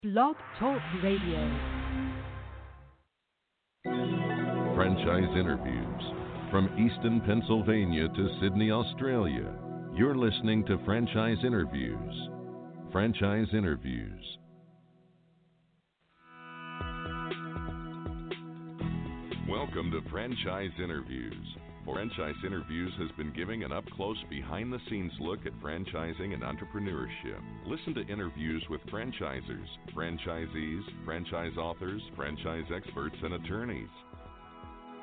Blog Talk Radio. Franchise interviews. From Easton, Pennsylvania to Sydney, Australia, you're listening to Franchise Interviews. Franchise Interviews. Welcome to Franchise Interviews. Franchise Interviews has been giving an up-close, behind-the-scenes look at franchising and entrepreneurship. Listen to interviews with franchisers, franchisees, franchise authors, franchise experts, and attorneys.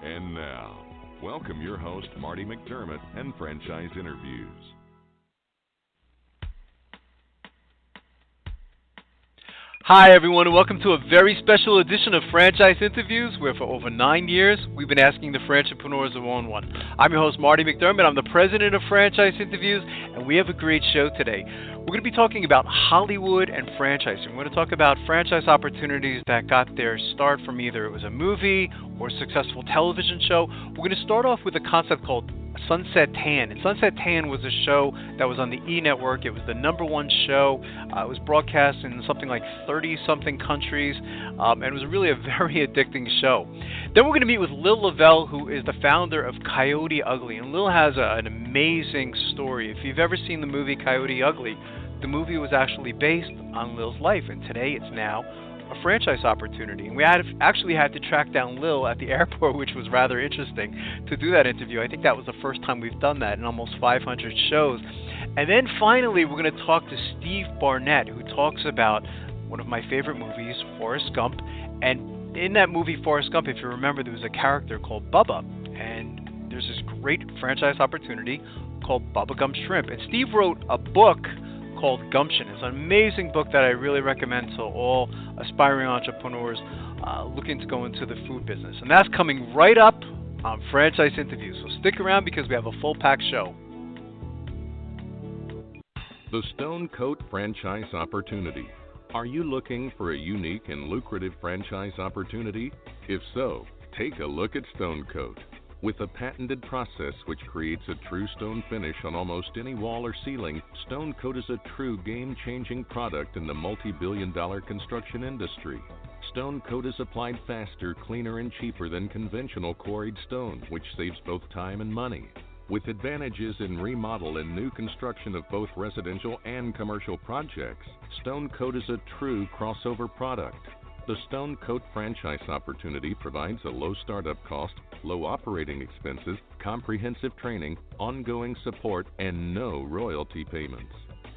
And now, welcome your host, Marty McDermott, and Franchise Interviews. Hi everyone, and welcome to a very special edition of Franchise Interviews, where for over 9 years, we've been asking the franchipreneurs of one. I'm your host, Marty McDermott. I'm the president of Franchise Interviews, and we have a great show today. We're going to be talking about Hollywood and franchising. We're going to talk about franchise opportunities that got their start from either it was a movie or a successful television show. We're going to start off with a concept called Sunset Tan. And Sunset Tan was a show that was on the E! Network. It was the #1 show. It was broadcast in something like 30-something countries, and it was really a very addicting show. Then we're going to meet with Lil Lavelle, who is the founder of Coyote Ugly. And Lil has an amazing story. If you've ever seen the movie Coyote Ugly, the movie was actually based on Lil's life, and today it's now a franchise opportunity. And we actually had to track down Lil at the airport, which was rather interesting to do that interview. I think that was the first time we've done that in almost 500 shows. And then finally, we're going to talk to Steve Barnett, who talks about one of my favorite movies, Forrest Gump. And in that movie, Forrest Gump, if you remember, there was a character called Bubba. And there's this great franchise opportunity called Bubba Gump Shrimp. And Steve wrote a book called Gumption. It's an amazing book that I really recommend to all aspiring entrepreneurs looking to go into the food business. And that's coming right up on Franchise Interviews. So stick around because we have a full-packed show. The Stone Coat Franchise Opportunity. Are you looking for a unique and lucrative franchise opportunity? If so, take a look at Stone Coat. With a patented process which creates a true stone finish on almost any wall or ceiling, Stone Coat is a true game-changing product in the multi-billion-dollar construction industry. Stone Coat is applied faster, cleaner, and cheaper than conventional quarried stone, which saves both time and money. With advantages in remodel and new construction of both residential and commercial projects, Stone Coat is a true crossover product. The Stone Coat franchise opportunity provides a low startup cost, low operating expenses, comprehensive training, ongoing support, and no royalty payments.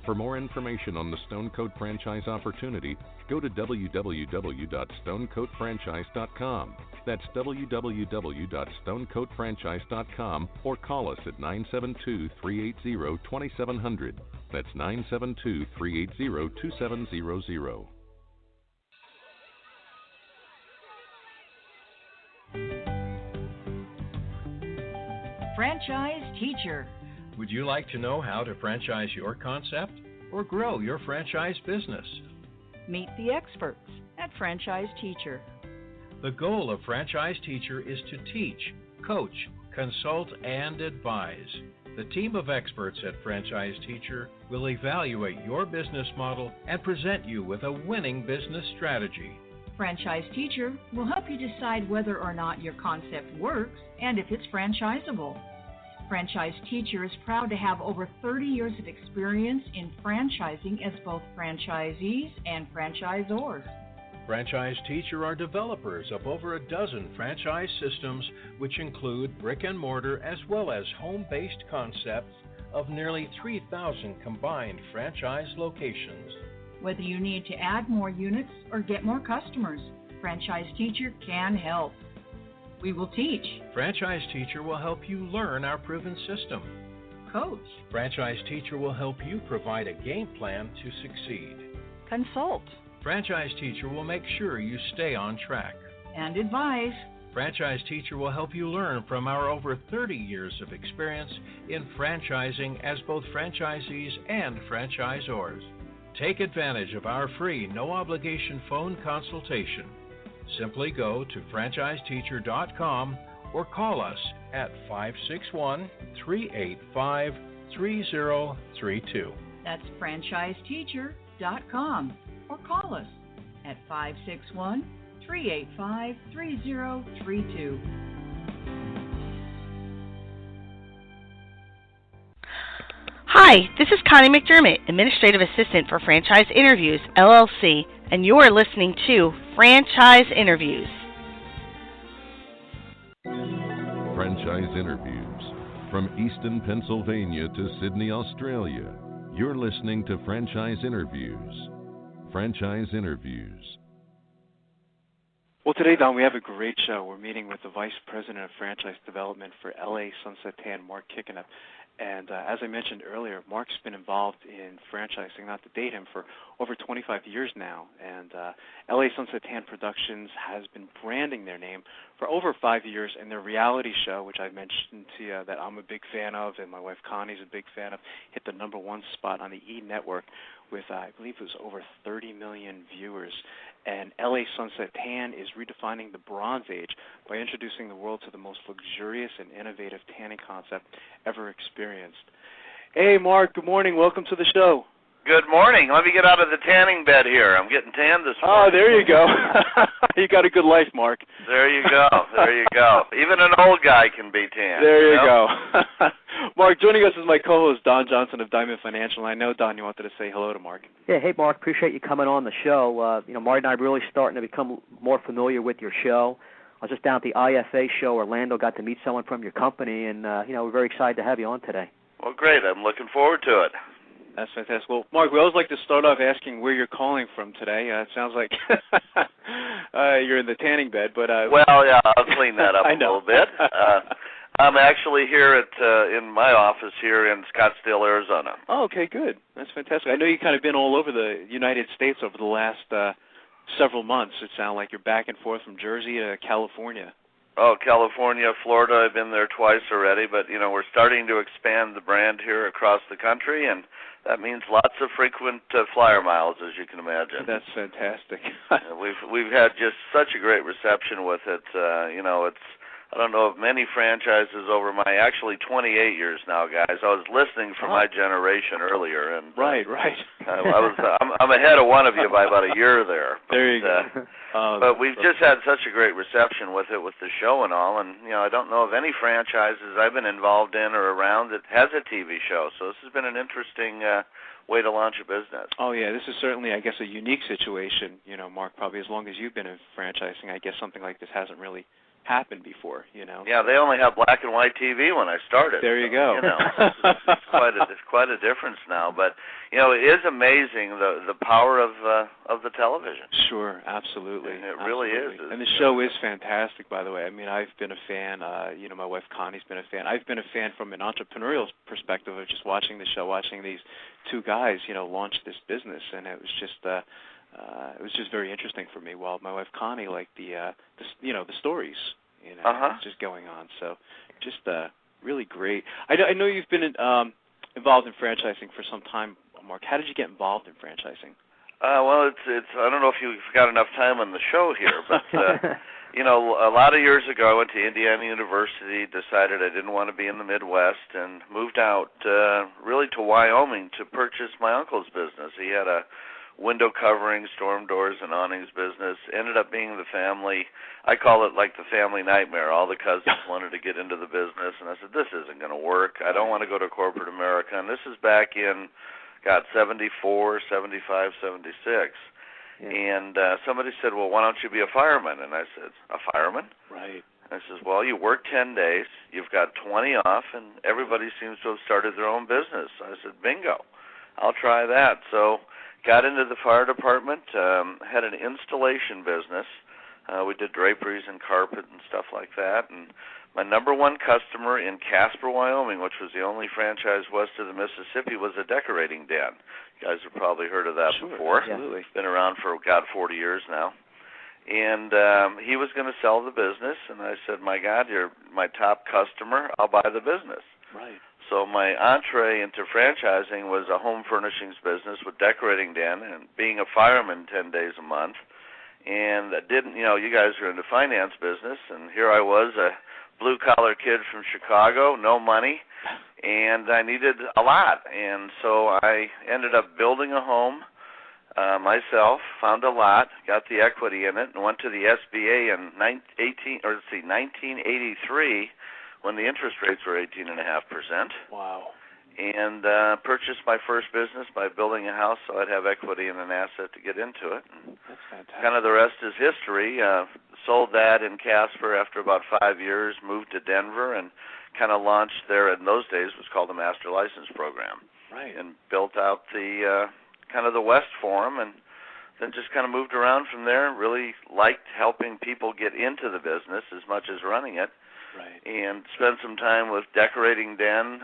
For more information on the Stone Coat franchise opportunity, go to www.stonecoatfranchise.com. That's www.stonecoatfranchise.com, or call us at 972-380-2700. That's 972-380-2700. Franchise Teacher. Would you like to know how to franchise your concept or grow your franchise business? Meet the experts at Franchise Teacher. The goal of Franchise Teacher is to teach, coach, consult, and advise. The team of experts at Franchise Teacher will evaluate your business model and present you with a winning business strategy. Franchise Teacher will help you decide whether or not your concept works and if it's franchisable. Franchise Teacher is proud to have over 30 years of experience in franchising as both franchisees and franchisors. Franchise Teacher are developers of over a dozen franchise systems, which include brick and mortar as well as home-based concepts of nearly 3,000 combined franchise locations. Whether you need to add more units or get more customers, Franchise Teacher can help. We will teach. Franchise Teacher will help you learn our proven system. Coach. Franchise Teacher will help you provide a game plan to succeed. Consult. Franchise Teacher will make sure you stay on track. And advise. Franchise Teacher will help you learn from our over 30 years of experience in franchising as both franchisees and franchisors. Take advantage of our free, no-obligation phone consultation. Simply go to franchiseteacher.com or call us at 561-385-3032. That's franchiseteacher.com or call us at 561-385-3032. Hi, this is Connie McDermott, Administrative Assistant for Franchise Interviews, LLC, and you are listening to Franchise Interviews. Franchise Interviews. From Easton, Pennsylvania to Sydney, Australia, you're listening to Franchise Interviews. Franchise Interviews. Well, today, Don, we have a great show. We're meeting with the Vice President of Franchise Development for LA Sunset Tan, Mark Kickenup. And as I mentioned earlier, Mark's been involved in franchising, not to date him, for over 25 years now. And LA Sunset Tan Productions has been branding their name for over 5 years, and their reality show, which I mentioned to you that I'm a big fan of and my wife Connie's a big fan of, hit the #1 spot on the E! Network with, I believe it was over 30 million viewers. And LA Sunset Tan is redefining the Bronze Age by introducing the world to the most luxurious and innovative tanning concept ever experienced. Hey, Mark, good morning. Welcome to the show. Good morning. Let me get out of the tanning bed here. I'm getting tanned this morning. Oh, there you go. You got a good life, Mark. There you go. There you go. Even an old guy can be tanned. There you go. Mark, joining us is my co-host, Don Johnson of Diamond Financial. I know, Don, you wanted to say hello to Mark. Yeah, hey, Mark. Appreciate you coming on the show. Marty and I are really starting to become more familiar with your show. I was just down at the IFA show, Orlando, got to meet someone from your company, and, we're very excited to have you on today. Well, great. I'm looking forward to it. That's fantastic. Well, Mark, we always like to start off asking where you're calling from today. It sounds like you're in the tanning bed, but well, yeah, I'll clean that up a little bit. I'm actually here in my office here in Scottsdale, Arizona. Oh, okay, good. That's fantastic. I know you've kind of been all over the United States over the last several months. It sounds like you're back and forth from Jersey to California. Oh, California, Florida, I've been there twice already, but, we're starting to expand the brand here across the country, and that means lots of frequent flyer miles, as you can imagine. That's fantastic. We've had just such a great reception with it. I don't know of many franchises over my actually 28 years now, guys. I was listening for my generation earlier, and right. I'm ahead of one of you by about a year there. But, there you go. But we've just had such a great reception with it, with the show and all, and I don't know of any franchises I've been involved in or around that has a TV show. So this has been an interesting way to launch a business. Oh yeah, this is certainly, I guess, a unique situation. Mark, probably as long as you've been in franchising, I guess something like this hasn't really happened before, Yeah, they only have black and white TV when I started. There you go. It's quite a difference now, but it is amazing the power of the television. Sure, absolutely. And it really is. And the show is fantastic, by the way. I mean, I've been a fan. My wife Connie's been a fan. I've been a fan from an entrepreneurial perspective of just watching the show, watching these two guys, launch this business, and it was just very interesting for me. While my wife Connie liked the stories, just going on. So, just really great. I know you've been involved in franchising for some time, Mark. How did you get involved in franchising? Well, it's I don't know if you've got enough time on the show here, but a lot of years ago I went to Indiana University, decided I didn't want to be in the Midwest, and moved out really to Wyoming to purchase my uncle's business. He had a window covering, storm doors, and awnings business. Ended up being the family, I call it like the family nightmare. All the cousins wanted to get into the business, and I said, this isn't going to work. I don't want to go to corporate America. And this is back in, 74, 75, 76. Yeah. And somebody said, well, why don't you be a fireman? And I said, a fireman? Right. I says, well, you work 10 days, you've got 20 off, and everybody seems to have started their own business. I said, bingo, I'll try that. So got into the fire department, had an installation business. We did draperies and carpet and stuff like that. And my #1 customer in Casper, Wyoming, which was the only franchise west of the Mississippi, was a decorating den. You guys have probably heard of that before. Absolutely. It's been around for, 40 years now. And he was going to sell the business, and I said, my God, you're my top customer. I'll buy the business. Right. So my entree into franchising was a home furnishings business with decorating den and being a fireman 10 days a month. And I didn't, you guys are in the finance business, and here I was, a blue-collar kid from Chicago, no money, and I needed a lot. And so I ended up building a home, myself, found a lot, got the equity in it, and went to the SBA in 1983 when the interest rates were 18.5%. Wow. And purchased my first business by building a house so I'd have equity in an asset to get into it. And that's fantastic. kind of the rest is history. Sold that in Casper after about 5 years, moved to Denver, and kind of launched there. In those days, it was called the Master License Program. Right. And built out the kind of the West for them, and then just kind of moved around from there. Really liked helping people get into the business as much as running it. Right. And spent some time with Decorating Den,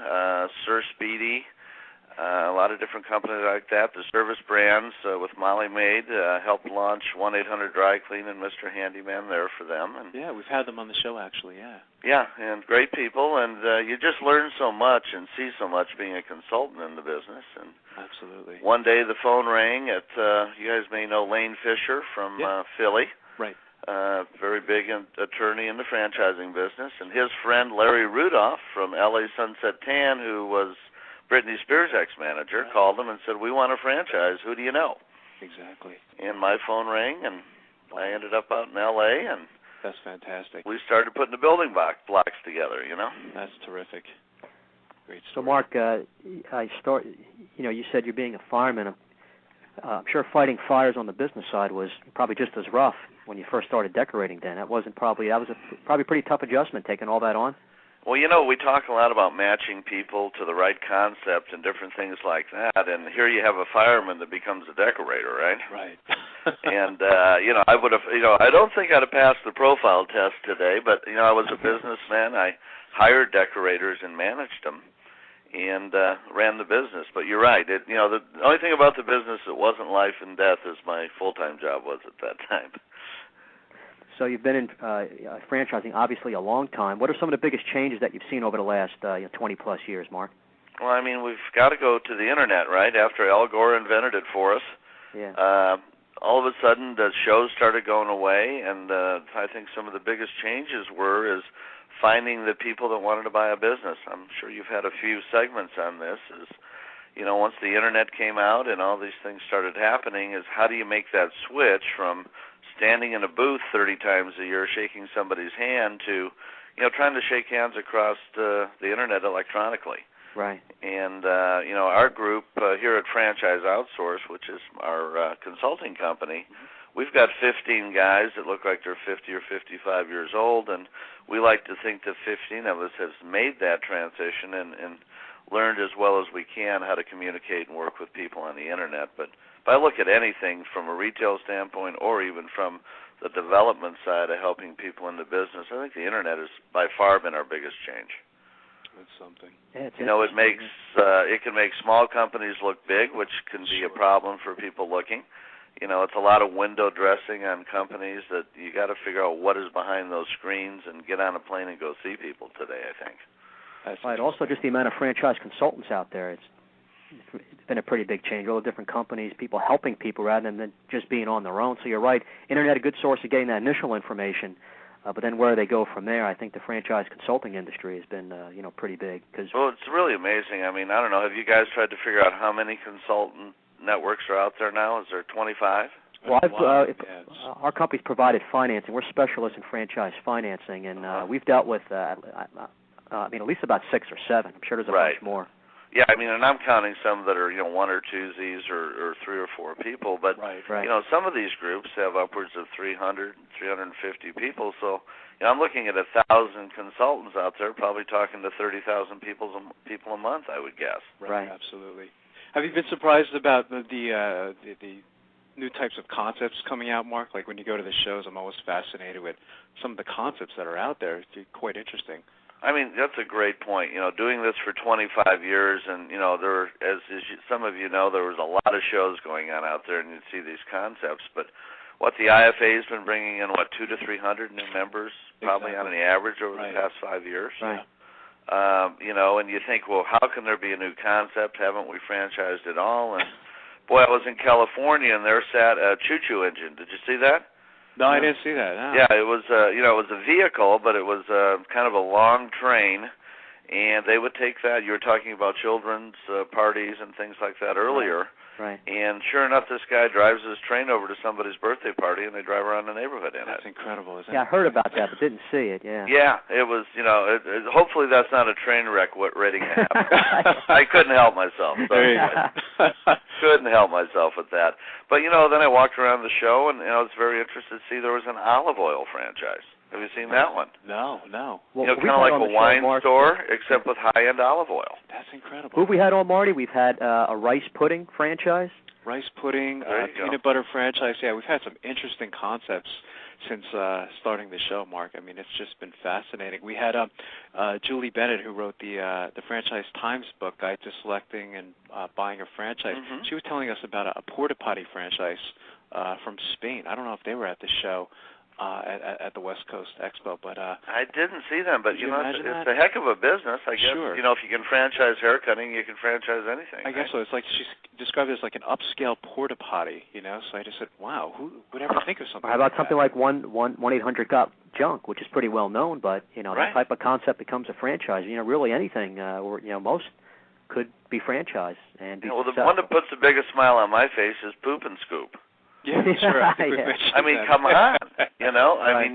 Sir Speedy, a lot of different companies like that. The service brands with Molly Maid helped launch 1-800 Dry Clean and Mr. Handyman there for them. And yeah, we've had them on the show actually. Yeah. Yeah, and great people, and you just learn so much and see so much being a consultant in the business. And absolutely. One day the phone rang at you guys may know Lane Fisher from Philly. Right. Very big attorney in the franchising business, and his friend Larry Rudolph from LA Sunset Tan, who was Britney Spears' ex-manager, called him and said, "We want a franchise. Who do you know?" Exactly. And my phone rang, and I ended up out in LA, and that's fantastic. we started putting the building blocks together. That's terrific. Great story. So, Mark, you said you're being a fireman. I'm sure fighting fires on the business side was probably just as rough when you first started Decorating Den. That was probably a pretty tough adjustment taking all that on. Well, we talk a lot about matching people to the right concept and different things like that. And here you have a fireman that becomes a decorator, right? Right. And I would have, I don't think I'd have passed the profile test today, but I was a businessman. I hired decorators and managed them, and ran the business. But you're right. The only thing about the business that wasn't life and death as my full-time job was at that time. So you've been in franchising obviously a long time. What are some of the biggest changes that you've seen over the last 20-plus years, Mark? Well, we've got to go to the Internet, right? After Al Gore invented it for us. Yeah. All of a sudden the shows started going away, and I think some of the biggest changes is finding the people that wanted to buy a business. I'm sure you've had a few segments on this. Once the Internet came out and all these things started happening, is how do you make that switch from standing in a booth 30 times a year shaking somebody's hand to, trying to shake hands across the Internet electronically. Right. And, our group here at Franchise Outsource, which is our consulting company, we've got 15 guys that look like they're 50 or 55 years old, and we like to think that 15 of us have made that transition and learned as well as we can how to communicate and work with people on the Internet. But if I look at anything from a retail standpoint or even from the development side of helping people in the business, I think the Internet has by far been our biggest change. That's something. Yeah, it makes it can make small companies look big, which can be a problem for people looking. It's a lot of window dressing on companies that you got to figure out what is behind those screens and get on a plane and go see people today, I think. That's right. Also, just the amount of franchise consultants out there. It's been a pretty big change. All the different companies, people helping people rather than just being on their own. So you're right. Internet, a good source of getting that initial information. But then where they go from there, I think the franchise consulting industry has been, pretty big. Well, it's really amazing. I don't know. Have you guys tried to figure out how many consultant networks are out there now? Is there 25? Well, our company's provided financing. We're specialists in franchise financing, and we've dealt with, at least about 6 or 7. I'm sure there's a bunch more. Yeah, and I'm counting some that are, one or twosies or 3 or 4 people. But, some of these groups have upwards of 300, 350 people. So, I'm looking at 1,000 consultants out there, probably talking to 30,000 people a month, I would guess. Right, absolutely. Have you been surprised about the new types of concepts coming out, Mark? Like when you go to the shows, I'm always fascinated with some of the concepts that are out there. It's quite interesting. That's a great point. Doing this for 25 years, and some of you know, there was a lot of shows going on out there, and you'd see these concepts. But what the IFA's been bringing in, 200 to 300 new members, probably on the average over the past 5 years. Right. And you think, well, how can there be a new concept? Haven't we franchised it all? And boy, I was in California, and there sat a choo-choo engine. Did you see that? No, I didn't see that. No. Yeah, it was it was a vehicle, but it was kind of a long train, and they would take that. You were talking about children's parties and things like that earlier, Right. And sure enough, this guy drives his train over to somebody's birthday party, and they drive around the neighborhood in That's it. incredible, isn't it? Yeah, I heard about that, but didn't see it. Yeah. Yeah, it was. Hopefully that's not a train wreck waiting to happen. I couldn't help myself. So There you go. couldn't help myself with that. But then I walked around the show, and I was very interested to see there was an olive oil franchise. Have you seen that one? No. Well, Kind of like a wine store, except with high-end olive oil. That's incredible. Who have we had on, Marty? We've had a rice pudding franchise. Rice pudding, peanut go. butter franchise. Yeah, we've had some interesting concepts since starting the show, Mark. I mean, it's just been fascinating. We had Julie Bennett, who wrote the Franchise Times book, Guide to Selecting and Buying a Franchise. Mm-hmm. She was telling us about a porta potty franchise from Spain. I don't know if they were at the show. At the West Coast Expo, but I didn't see them, but it's a heck of a business. I guess Sure. if you can franchise hair cutting, you can franchise anything. I guess so. It's like she described it as like an upscale porta potty, So I just said, wow, who would ever think of something? How about like something that? like 1-800-GOT-JUNK, which is pretty well known, but that type of concept becomes a franchise. Really anything, or most could be franchised and be the successful. one that puts the biggest smile on my face is Poop and Scoop. Yeah, sure. I mean, come on. Right.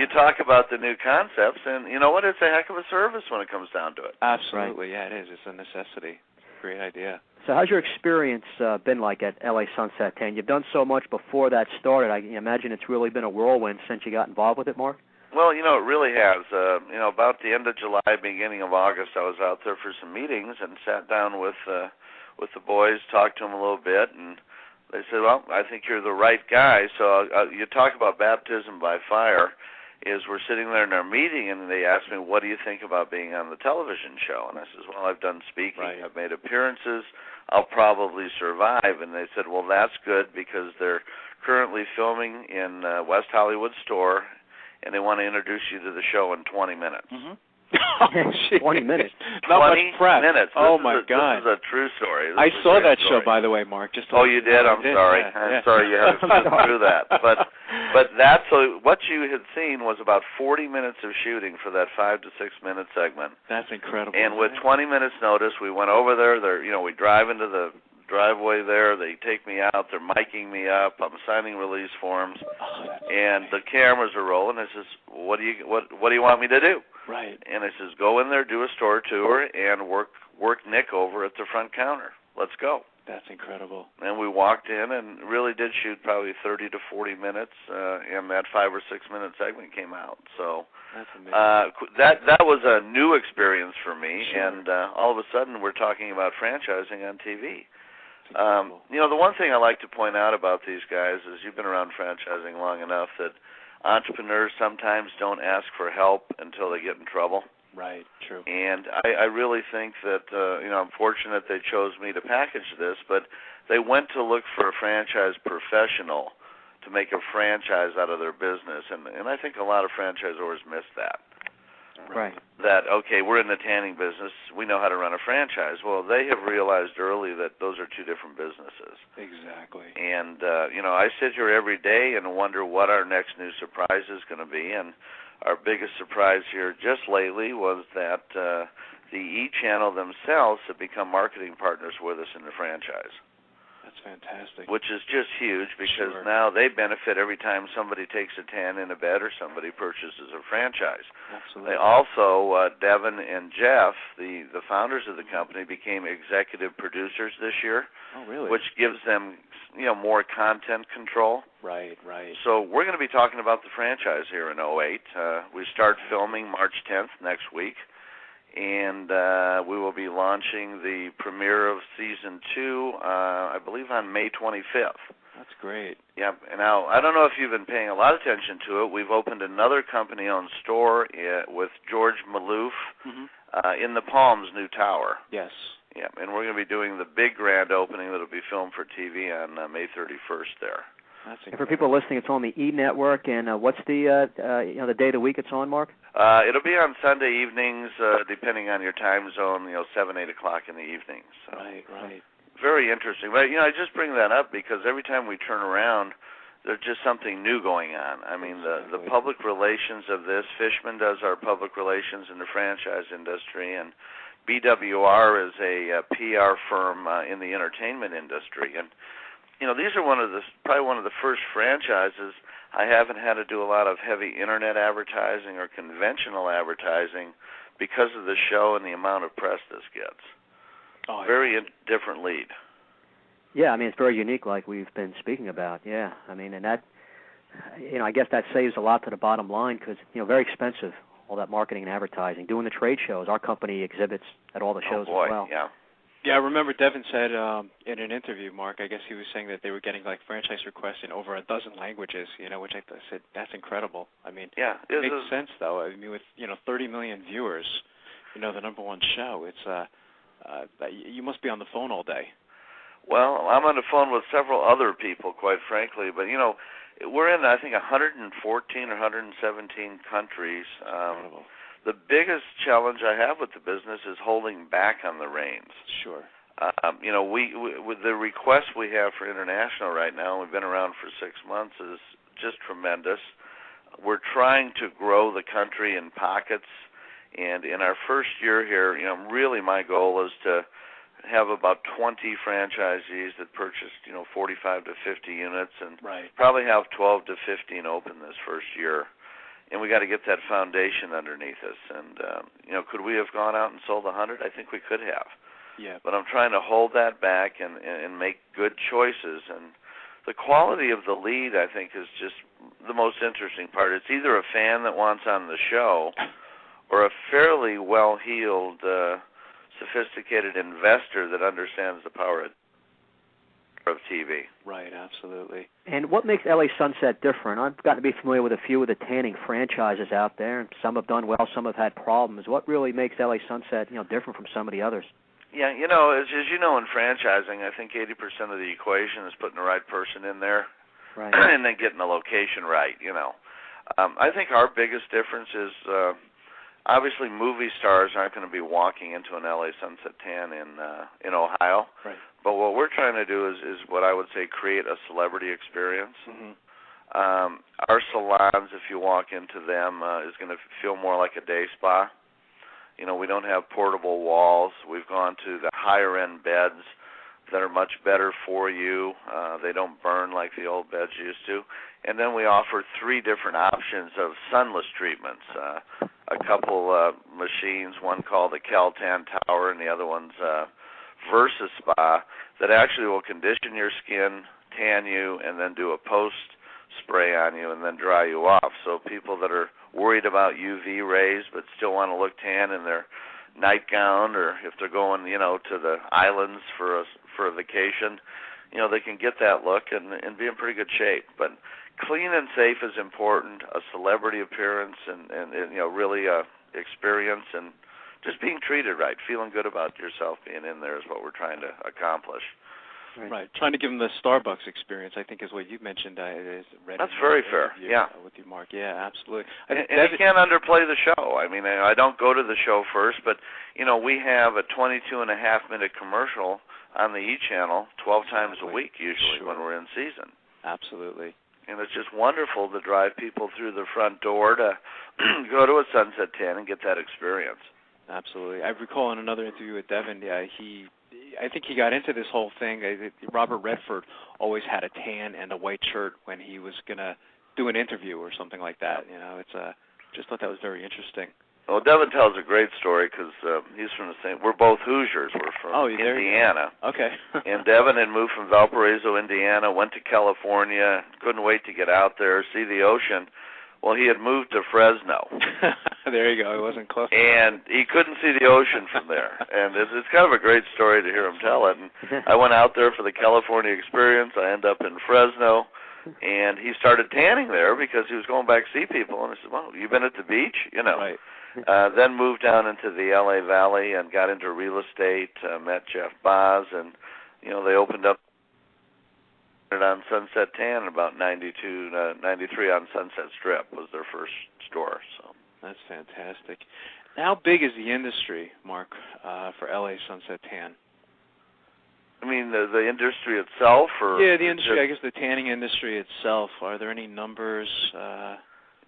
You talk about the new concepts, and you know what? It's a heck of a service when it comes down to it. Absolutely, yeah, it is. It's a necessity. Great idea. So how's your experience been like at LA Sunset 10? You've done so much before that started. I imagine it's really been a whirlwind since you got involved with it, Mark? Well, it really has. About the end of July, beginning of August, I was out there for some meetings and sat down with the boys, talked to them a little bit, and they said, well, I think you're the right guy. So you talk about baptism by fire. We're sitting there in our meeting, and they asked me, what do you think about being on the television show? And I said, well, I've done speaking. Right. I've made appearances. I'll probably survive. And they said, well, that's good because they're currently filming in West Hollywood Store, and they want to introduce you to the show in 20 minutes. Mm-hmm. 20 minutes. Not much prep. Minutes. Oh, my God. This is a true story. I saw that show, by the way, Mark. You did? I'm sorry. I'm sorry you had to sit through that. But what you had seen was about 40 minutes of shooting for that 5 to 6 minute segment. That's incredible. And with 20 minutes notice, we went over there. We drive into the driveway there. They take me out. They're miking me up. I'm signing release forms, and the cameras are rolling. I says, what do you want me to do? Right. And I says, go in there, do a store tour, and work Nick over at the front counter. Let's go. That's incredible. And we walked in and really did shoot probably 30 to 40 minutes, and that 5 or 6 minute segment came out. So that's amazing. That was a new experience for me, Sure. and all of a sudden we're talking about franchising on TV. The one thing I like to point out about these guys is you've been around franchising long enough that entrepreneurs sometimes don't ask for help until they get in trouble. Right, true. And I really think that, I'm fortunate they chose me to package this, but they went to look for a franchise professional to make a franchise out of their business, and I think a lot of franchisors miss that. Right. That, okay, we're in the tanning business, we know how to run a franchise. Well, they have realized early that those are two different businesses. Exactly. And, I sit here every day and wonder what our next new surprise is going to be, and our biggest surprise here just lately was that the E-Channel themselves have become marketing partners with us in the franchise. That's fantastic. Which is just huge because Sure. now they benefit every time somebody takes a tan in a bed or somebody purchases a franchise. Absolutely. They also, Devin and Jeff, the founders of the company, became executive producers this year. Oh, really? Which gives them, more content control. Right. So we're going to be talking about the franchise here in 2008. We start filming March 10th next week, and we will be launching the premiere of Season 2, I believe, on May 25th. That's great. Yeah, and now, I don't know if you've been paying a lot of attention to it. We've opened another company-owned store with George Maloof in the Palms new tower. Yes. Yeah, and we're going to be doing the big grand opening that will be filmed for TV on May 31st there. That's and for people listening, it's on the E Network. And what's the the day of the week it's on, Mark? It'll be on Sunday evenings, depending on your time zone. 7, 8 o'clock in the evening. So. Right. Very interesting. But I just bring that up because every time we turn around, there's just something new going on. I mean, the public relations of this. Fishman does our public relations in the franchise industry, and BWR is a PR firm in the entertainment industry, and these are probably one of the first franchises I haven't had to do a lot of heavy internet advertising or conventional advertising because of the show and the amount of press this gets. Oh, very different lead. Yeah, I mean, it's very unique, like we've been speaking about. Yeah, I mean, and that, I guess that saves a lot to the bottom line because, very expensive, all that marketing and advertising. Doing the trade shows, our company exhibits at all the shows as well. Yeah. Yeah, I remember Devin said in an interview, Mark, I guess he was saying that they were getting franchise requests in over a dozen languages, which I said, that's incredible. I mean, it makes sense, though. I mean, with, 30 million viewers, the number one show, it's you must be on the phone all day. Well, I'm on the phone with several other people, quite frankly, but, we're in, I think, 114 or 117 countries. The biggest challenge I have with the business is holding back on the reins. Sure. We with the requests we have for international right now, we've been around for 6 months, is just tremendous. We're trying to grow the country in pockets, and in our first year here, really my goal is to have about 20 franchisees that purchased, 45 to 50 units, and probably have 12 to 15 open this first year. And we got to get that foundation underneath us. And, could we have gone out and sold 100? I think we could have. Yeah. But I'm trying to hold that back and make good choices. And the quality of the lead, I think, is just the most interesting part. It's either a fan that wants on the show or a fairly well-heeled, sophisticated investor that understands the power of TV. Right, absolutely. And what makes LA Sunset different? I've gotten to be familiar with a few of the tanning franchises out there, and some have done well, some have had problems. What really makes LA Sunset, different from some of the others? Yeah, as you know, in franchising, I think 80% of the equation is putting the right person in there, right, and then getting the location right. I think our biggest difference is obviously movie stars aren't going to be walking into an LA Sunset Tan in Ohio. Right. But what we're trying to do is what I would say create a celebrity experience. Mm-hmm. Our salons, if you walk into them, is going to feel more like a day spa. We don't have portable walls. We've gone to the higher-end beds that are much better for you. They don't burn like the old beds used to. And then we offer 3 different options of sunless treatments. A couple machines, one called the Caltan Tower and the other one's Versa Spa, that actually will condition your skin, tan you, and then do a post-spray on you and then dry you off. So people that are worried about UV rays but still want to look tan in their nightgown, or if they're going, to the islands for a vacation, they can get that look and be in pretty good shape. But clean and safe is important, a celebrity appearance and really experience, and just being treated right, feeling good about yourself being in there is what we're trying to accomplish. Right. Trying to give them the Starbucks experience, I think, is what you mentioned. That's very fair. Yeah. With you, Mark. Yeah, absolutely. And you can't underplay the show. I mean, I don't go to the show first, but, we have a 22.5-minute commercial on the E! channel 12 times a week usually when we're in season. Absolutely. And it's just wonderful to drive people through the front door to go to a Sunset Tan and get that experience. Absolutely. I recall in another interview with Devin, I think he got into this whole thing. Robert Redford always had a tan and a white shirt when he was going to do an interview or something like that. Just thought that was very interesting. Well, Devin tells a great story because he's from the same. We're both Hoosiers. We're from Indiana. Okay. And Devin had moved from Valparaiso, Indiana, went to California, couldn't wait to get out there, see the ocean. Well, he had moved to Fresno. There you go. It wasn't close. And he couldn't see the ocean from there. And it's kind of a great story to hear him tell it. And I went out there for the California experience. I ended up in Fresno. And he started tanning there because he was going back to see people. And I said, well, you been at the beach? Right. Then moved down into the L.A. Valley and got into real estate, met Jeff Boz. And, they opened up on Sunset Tan in about 92, 93 on Sunset Strip was their first store. So that's fantastic. How big is the industry, Mark, for LA Sunset Tan? I mean, the industry itself, or the industry. I guess the tanning industry itself. Are there any numbers?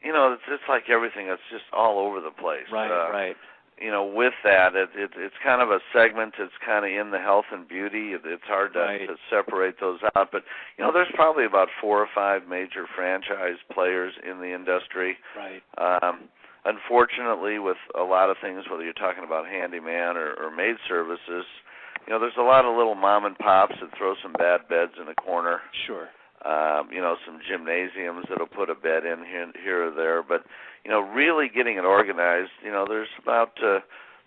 It's like everything. It's just all over the place. Right. with that, it's kind of a segment that's kind of in the health and beauty. It's hard to separate those out. But, there's probably about 4 or 5 major franchise players in the industry. Right. Unfortunately, with a lot of things, whether you're talking about handyman or maid services, there's a lot of little mom and pops that throw some bad beds in a corner. Sure. Some gymnasiums that'll put a bed in here or there. But, really getting it organized, there's about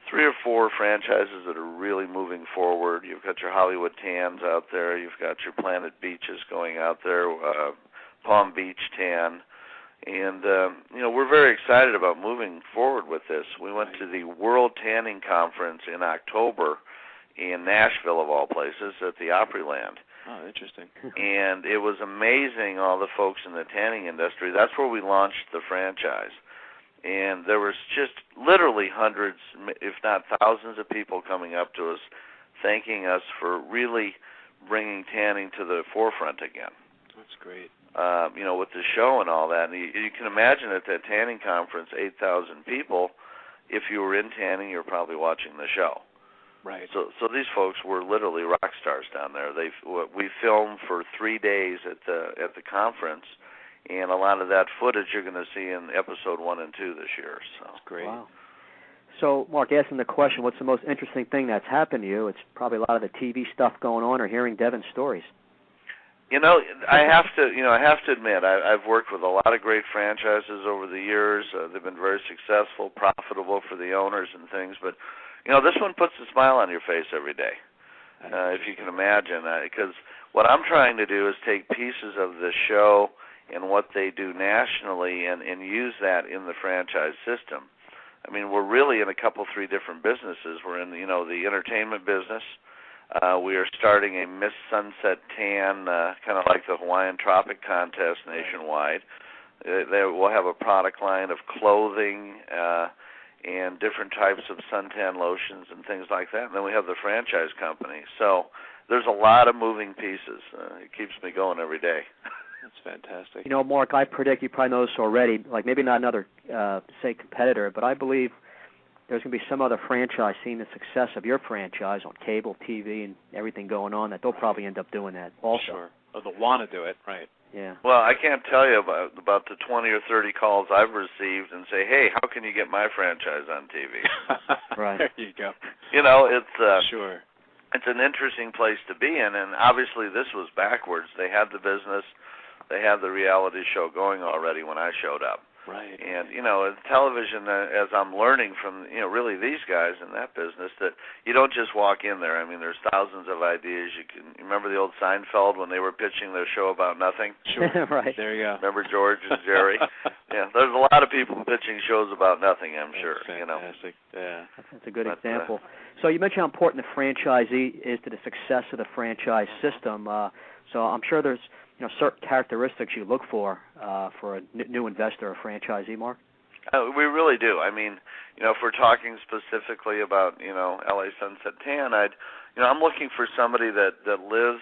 3 or 4 franchises that are really moving forward. You've got your Hollywood Tans out there. You've got your Planet Beaches going out there, Palm Beach Tan. And, we're very excited about moving forward with this. We went to the World Tanning Conference in October in Nashville, of all places, at the Opryland. Oh, interesting. And it was amazing, all the folks in the tanning industry. That's where we launched the franchise. And there was just literally hundreds, if not thousands of people coming up to us, thanking us for really bringing tanning to the forefront again. That's great. With the show and all that. And you can imagine at that tanning conference, 8,000 people. If you were in tanning, you're probably watching the show. Right. So these folks were literally rock stars down there. We filmed for 3 days at the conference, and a lot of that footage you're going to see in episode 1 and 2 this year. So that's great. Wow. So, Mark, asking the question, what's the most interesting thing that's happened to you? It's probably a lot of the TV stuff going on or hearing Devin's stories. I have to admit, I've worked with a lot of great franchises over the years. They've been very successful, profitable for the owners and things. But, this one puts a smile on your face every day, if you can imagine. Because what I'm trying to do is take pieces of the show and what they do nationally and use that in the franchise system. I mean, we're really in a couple, 3 different businesses. We're in, the entertainment business. We are starting a Miss Sunset Tan, kind of like the Hawaiian Tropic Contest nationwide. We'll have a product line of clothing and different types of suntan lotions and things like that. And then we have the franchise company. So there's a lot of moving pieces. It keeps me going every day. That's fantastic. Mark, I predict you probably know this already, like maybe not another, say, competitor, but I believe there's going to be some other franchise seeing the success of your franchise on cable, TV, and everything going on that they'll probably end up doing that also. Sure. Or they'll want to do it, right. Yeah. Well, I can't tell you about the 20 or 30 calls I've received and say, hey, how can you get my franchise on TV? Right. There you go. It's sure. It's an interesting place to be in, and obviously this was backwards. They had the business. They had the reality show going already when I showed up. Right. And, television, as I'm learning from, really these guys in that business, that you don't just walk in there. I mean, there's thousands of ideas. You remember the old Seinfeld when they were pitching their show about nothing? Sure. Right. There you go. Remember George and Jerry? Yeah, there's a lot of people pitching shows about nothing, I'm sure. Fantastic. Yeah. That's a good example. So you mentioned how important the franchisee is to the success of the franchise system. So I'm sure there's certain characteristics you look for a new investor or franchisee, Mark? We really do. I mean, if we're talking specifically about, LA Sunset Tan, I'm looking for somebody that lives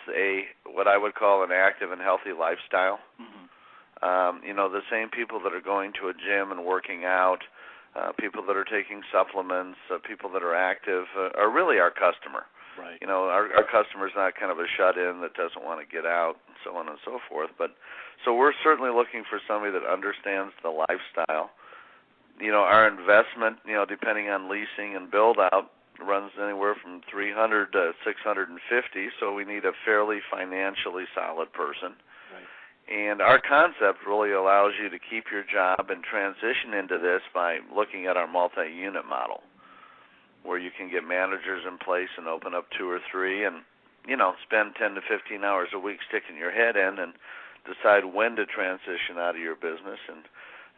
what I would call an active and healthy lifestyle. Mm-hmm. The same people that are going to a gym and working out, people that are taking supplements, people that are active are really our customer. Right. Our customer's not kind of a shut-in that doesn't want to get out and so on and so forth. But so we're certainly looking for somebody that understands the lifestyle. Our investment, depending on leasing and build-out, runs anywhere from $300 to $650. So we need a fairly financially solid person. Right. And our concept really allows you to keep your job and transition into this by looking at our multi-unit model, where you can get managers in place and open up 2 or 3 and, spend 10 to 15 hours a week sticking your head in and decide when to transition out of your business. And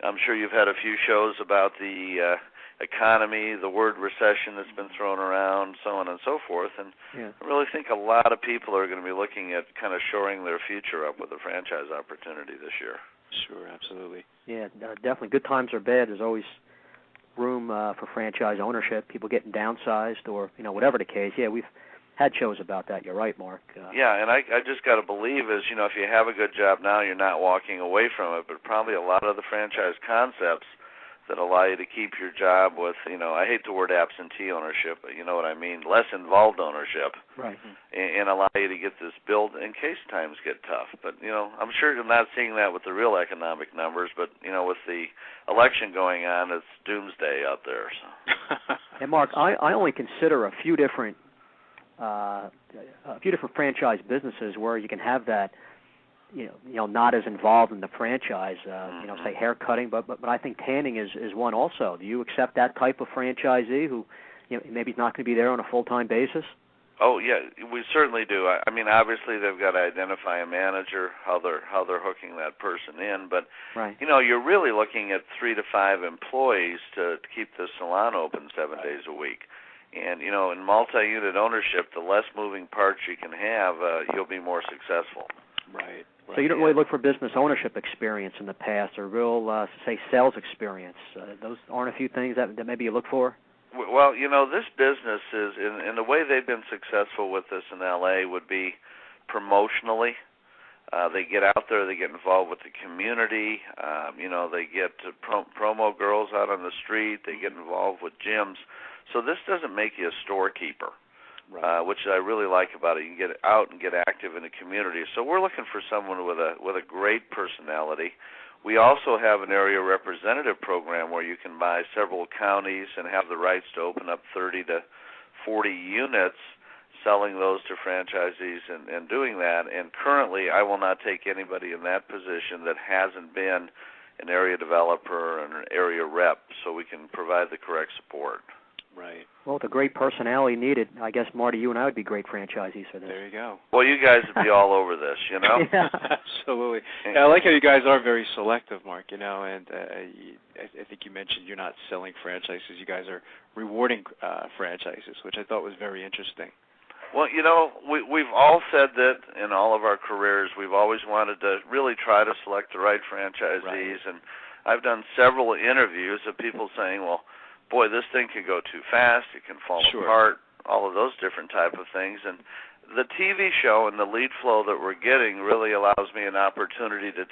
I'm sure you've had a few shows about the economy, the word recession that's been thrown around, so on and so forth. And I really think a lot of people are going to be looking at kind of shoring their future up with a franchise opportunity this year. Sure, absolutely. Yeah, definitely. Good times or bad, there's always room for franchise ownership, people getting downsized or, whatever the case. Yeah, we've had shows about that. You're right, Mark. Yeah, and I just got to believe is, if you have a good job now, you're not walking away from it, but probably a lot of the franchise concepts that allow you to keep your job with, I hate the word absentee ownership, but you know what I mean, less involved ownership, right, and allow you to get this built in case times get tough. But, I'm sure you're not seeing that with the real economic numbers, but, with the election going on, it's doomsday out there. So. And Mark, I only consider a few different franchise businesses where you can have that, not as involved in the franchise, say hair cutting, but I think tanning is one also. Do you accept that type of franchisee who, maybe is not going to be there on a full-time basis? Oh yeah, we certainly do. I mean, obviously they've got to identify a manager, how they're hooking that person in, but right. You're really looking at 3 to 5 employees to keep the salon open 7 days a week. And in multi-unit ownership, the less moving parts you can have, you'll be more successsuwell. Right. So you don't really look for business ownership experience in the past, or real, say, sales experience. Those aren't a few things that maybe you look for? Well, this business is, in the way they've been successful with this in L.A. would be promotionally. They get out there, they get involved with the community. They get promo girls out on the street. They get involved with gyms. So this doesn't make you a storekeeper. Right. Which I really like about it. You can get out and get active in the community. So we're looking for someone with a great personality. We also have an area representative program where you can buy several counties and have the rights to open up 30 to 40 units, selling those to franchisees and doing that. And currently, I will not take anybody in that position that hasn't been an area developer or an area rep, so we can provide the correct support. Right. Well, with a great personality needed, I guess, Marty, you and I would be great franchisees for this. There you go. Well, you guys would be all over this, Yeah. Absolutely. Yeah, I like how you guys are very selective, Mark, and I think you mentioned you're not selling franchises. You guys are rewarding franchises, which I thought was very interesting. Well, we've all said that in all of our careers. We've always wanted to really try to select the right franchisees, right. And I've done several interviews of people saying, well, boy, this thing can go too fast, it can fall apart, all of those different type of things. And the TV show and the lead flow that we're getting really allows me an opportunity to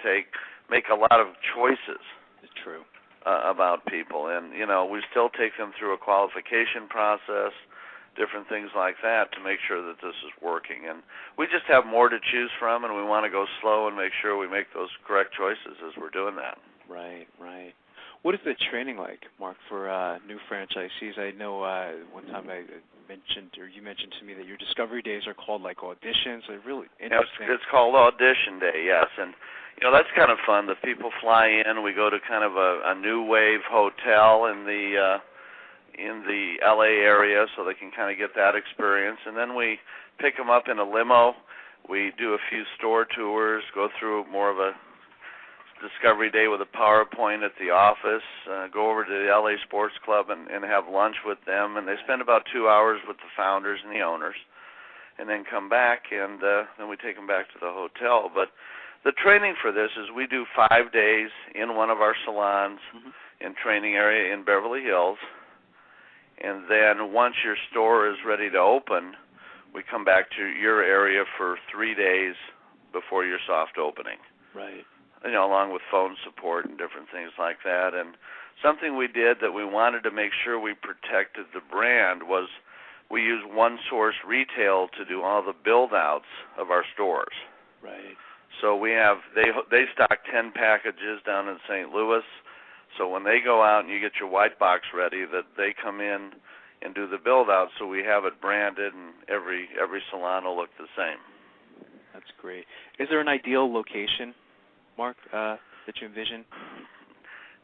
make a lot of choices. It's true. About people. And, we still take them through a qualification process, different things like that to make sure that this is working. And we just have more to choose from, and we want to go slow and make sure we make those correct choices as we're doing that. Right. What is the training like, Mark, for new franchisees? I know one time you mentioned to me that your discovery days are called like auditions. They're really interesting. It's called audition day, yes. And that's kind of fun. The people fly in. We go to kind of a new wave hotel in the LA area, so they can kind of get that experience. And then we pick them up in a limo. We do a few store tours, go through more of a discovery day with a PowerPoint at the office, go over to the LA Sports Club and have lunch with them, and they spend about 2 hours with the founders and the owners, and then come back, and then we take them back to the hotel. But the training for this is we do 5 days in one of our salons in training area in Beverly Hills, and then once your store is ready to open, we come back to your area for 3 days before your soft opening. Right. Along with phone support and different things like that. And something we did that we wanted to make sure we protected the brand was we use One Source Retail to do all the build-outs of our stores. Right. So we have, they stock 10 packages down in St. Louis. So when they go out and you get your white box ready, that they come in and do the build-out, so we have it branded and every salon will look the same. That's great. Is there an ideal location, Mark, that you envision?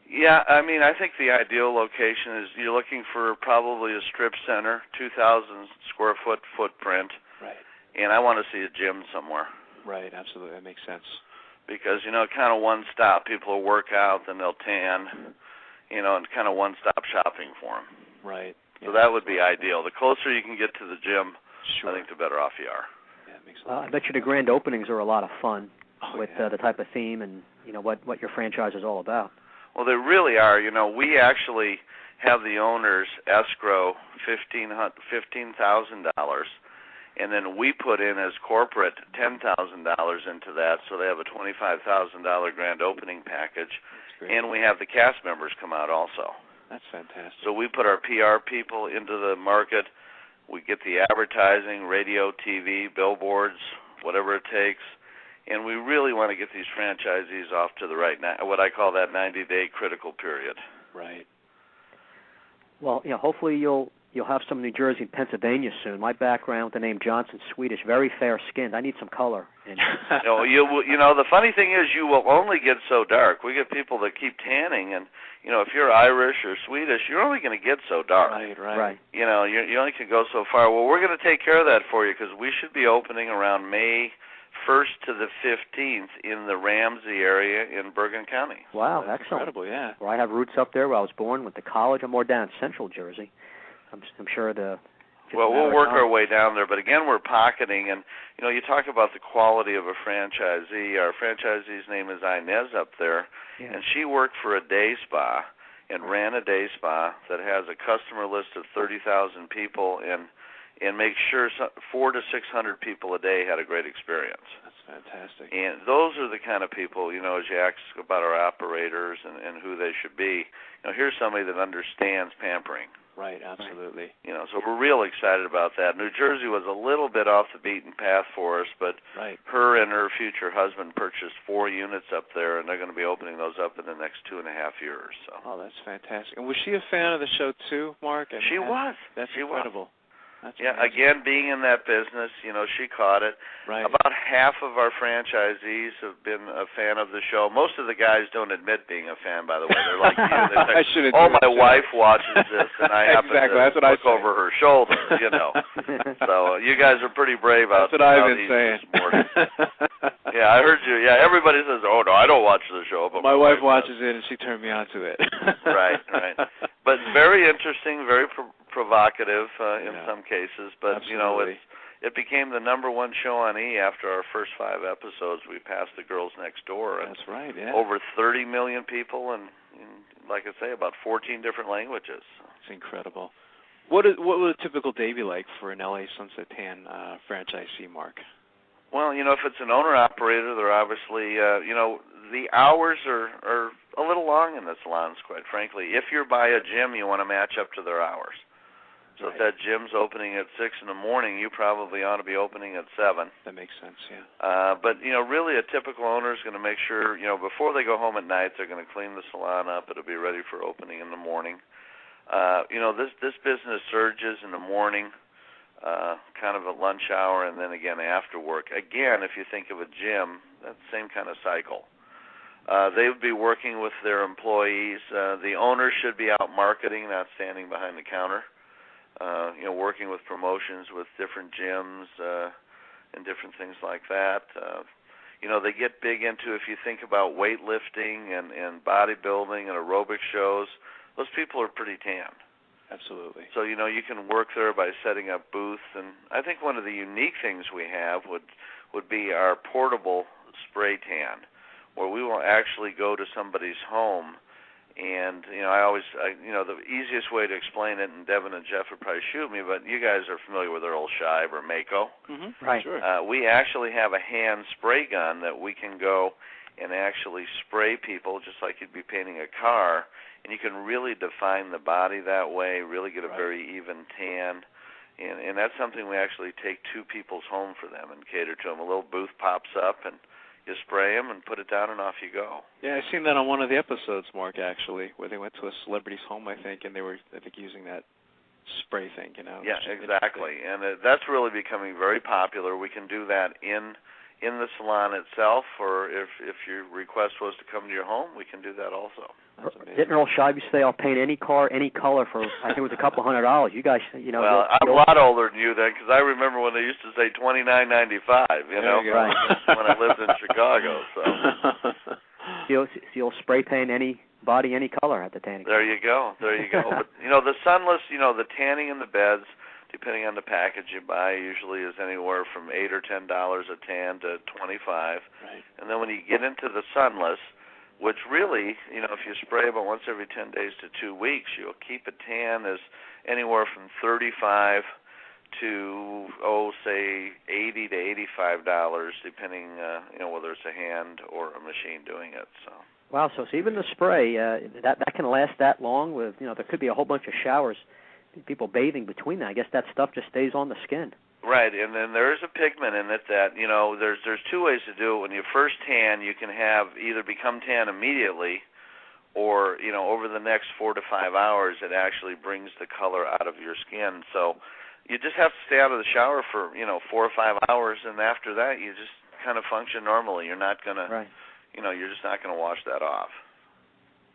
Yeah, I think the ideal location is you're looking for probably a strip center, 2,000 square foot footprint. Right. And I want to see a gym somewhere. Right, absolutely. That makes sense. Because, kind of one stop. People will work out, then they'll tan, and kind of one-stop shopping for them. Right. So that would be ideal. The closer you can get to the gym, sure. I think the better off you are. Yeah, it makes sense. I bet you the grand openings are a lot of fun with yeah. The type of theme and, what your franchise is all about. Well, they really are. We actually have the owners escrow $15,000, and then we put in as corporate $10,000 into that, so they have a $25,000 grand opening package, and we have the cast members come out also. That's fantastic. So we put our PR people into the market. We get the advertising, radio, TV, billboards, whatever it takes, and we really want to get these franchisees off to the right, what I call that 90-day critical period. Right. Well, hopefully you'll have some New Jersey and Pennsylvania soon. My background with the name Johnson, Swedish, very fair-skinned. I need some color. The funny thing is you will only get so dark. We get people that keep tanning, and if you're Irish or Swedish, you're only going to get so dark. Right. You only can go so far. Well, we're going to take care of that for you because we should be opening around May 1st to the 15th in the Ramsey area in Bergen County. Wow, that's excellent. Incredible, yeah. Well, I have roots up there where I was born, went to college. I'm more down in central Jersey. I'm sure Well, we'll work our way down there, but again, we're pocketing, and you talk about the quality of a franchisee. Our franchisee's name is Inez up there, and she worked for a day spa and ran a day spa that has a customer list of 30,000 people and makes sure 400 to 600 people a day had a great experience. That's fantastic. And those are the kind of people, as you ask about our operators and who they should be, here's somebody that understands pampering. Right, absolutely. So we're real excited about that. New Jersey was a little bit off the beaten path for us, but her and her future husband purchased 4 units up there, and they're going to be opening those up in the next 2.5 years. So. Oh, that's fantastic. And was she a fan of the show too, Mark? She was. That's she incredible. Was. That's yeah, amazing. Again, being in that business, she caught it. Right. About half of our franchisees have been a fan of the show. Most of the guys don't admit being a fan, by the way. They're like, They're like, my wife watches this, and I happen to look over her shoulder, So you guys are pretty brave out there. That's what I've been saying. This morning. Yeah, I heard you. Yeah, everybody says, oh, no, I don't watch the show. But my wife watches it, and she turned me on to it. Right. But very interesting, very provocative in some cases, but Absolutely. It became the #1 show on E after our first 5 episodes. We passed The Girls Next Door. And that's right, yeah. Over 30 million people, and like I say, about 14 different languages. It's incredible. What would a typical day be like for an LA Sunset Tan franchisee, Mark? Well, if it's an owner-operator, they're obviously, the hours are a little long in the salons, quite frankly. If you're by a gym, you want to match up to their hours. So if that gym's opening at 6 in the morning, you probably ought to be opening at 7. That makes sense, yeah. But, really a typical owner is going to make sure, before they go home at night, they're going to clean the salon up. It'll be ready for opening in the morning. This business surges in the morning, kind of at lunch hour, and then again after work. Again, if you think of a gym, that same kind of cycle. They would be working with their employees. The owner should be out marketing, not standing behind the counter. Working with promotions with different gyms and different things like that. They get big into, if you think about weightlifting and bodybuilding and aerobic shows, those people are pretty tan. Absolutely. So, you can work there by setting up booths. And I think one of the unique things we have would be our portable spray tan, where we will actually go to somebody's home. And, the easiest way to explain it, and Devin and Jeff would probably shoot me, but you guys are familiar with Earl Scheib or Mako. Mm-hmm. Right. Sure. We actually have a hand spray gun that we can go and actually spray people just like you'd be painting a car, and you can really define the body that way, really get a very even tan. And that's something we actually take to people's home for them and cater to them. A little booth pops up, and you spray them and put it down, and off you go. Yeah, I've seen that on one of the episodes, Mark, actually, where they went to a celebrity's home, I think, and they were, using that spray thing, Yeah, exactly. And that's really becoming very popular. We can do that in the salon itself, or if your request was to come to your home, we can do that also. Didn't Earl Scheib used to say, I'll paint any car, any color for, I think it was a couple $100. You guys, Well, I'm a lot older than you then, because I remember when they used to say $29.95, Right. when I lived in Chicago. So you'll spray paint any body, any color at the tanning. There you go. But, the sunless, the tanning in the beds, depending on the package you buy, usually is anywhere from $8 or $10 a tan to $25. Right. And then when you get into the sunless, which really, if you spray about once every 10 days to 2 weeks, you'll keep a tan as anywhere from 35 to say $80 to $85, depending whether it's a hand or a machine doing it. So. Wow, so even the spray that can last that long. With there could be a whole bunch of showers, people bathing between that. I guess that stuff just stays on the skin. Right, and then there is a pigment in it that there's two ways to do it. When you first tan, you can have either become tan immediately, or over the next 4 to 5 hours, it actually brings the color out of your skin. So you just have to stay out of the shower for 4 or 5 hours, and after that, you just kind of function normally. You're not gonna, right. You're just not gonna wash that off.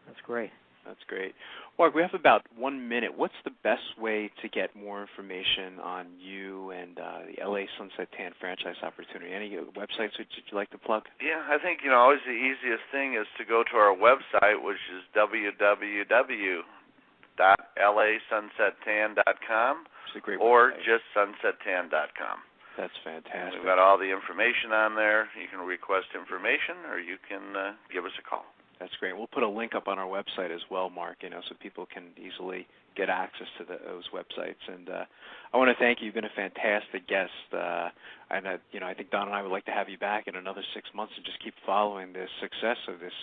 That's great. That's great. Mark, we have about 1 minute. What's the best way to get more information on you and the LA Sunset Tan franchise opportunity? Any websites that you'd like to plug? Yeah, I think always the easiest thing is to go to our website, which is www.lasunsettan.com, or just sunsettan.com. That's fantastic. We've got all the information on there. You can request information, or you can give us a call. That's great. We'll put a link up on our website as well, Mark, so people can easily get access to those websites. And I want to thank you. You've been a fantastic guest. And I think Don and I would like to have you back in another 6 months and just keep following the success of this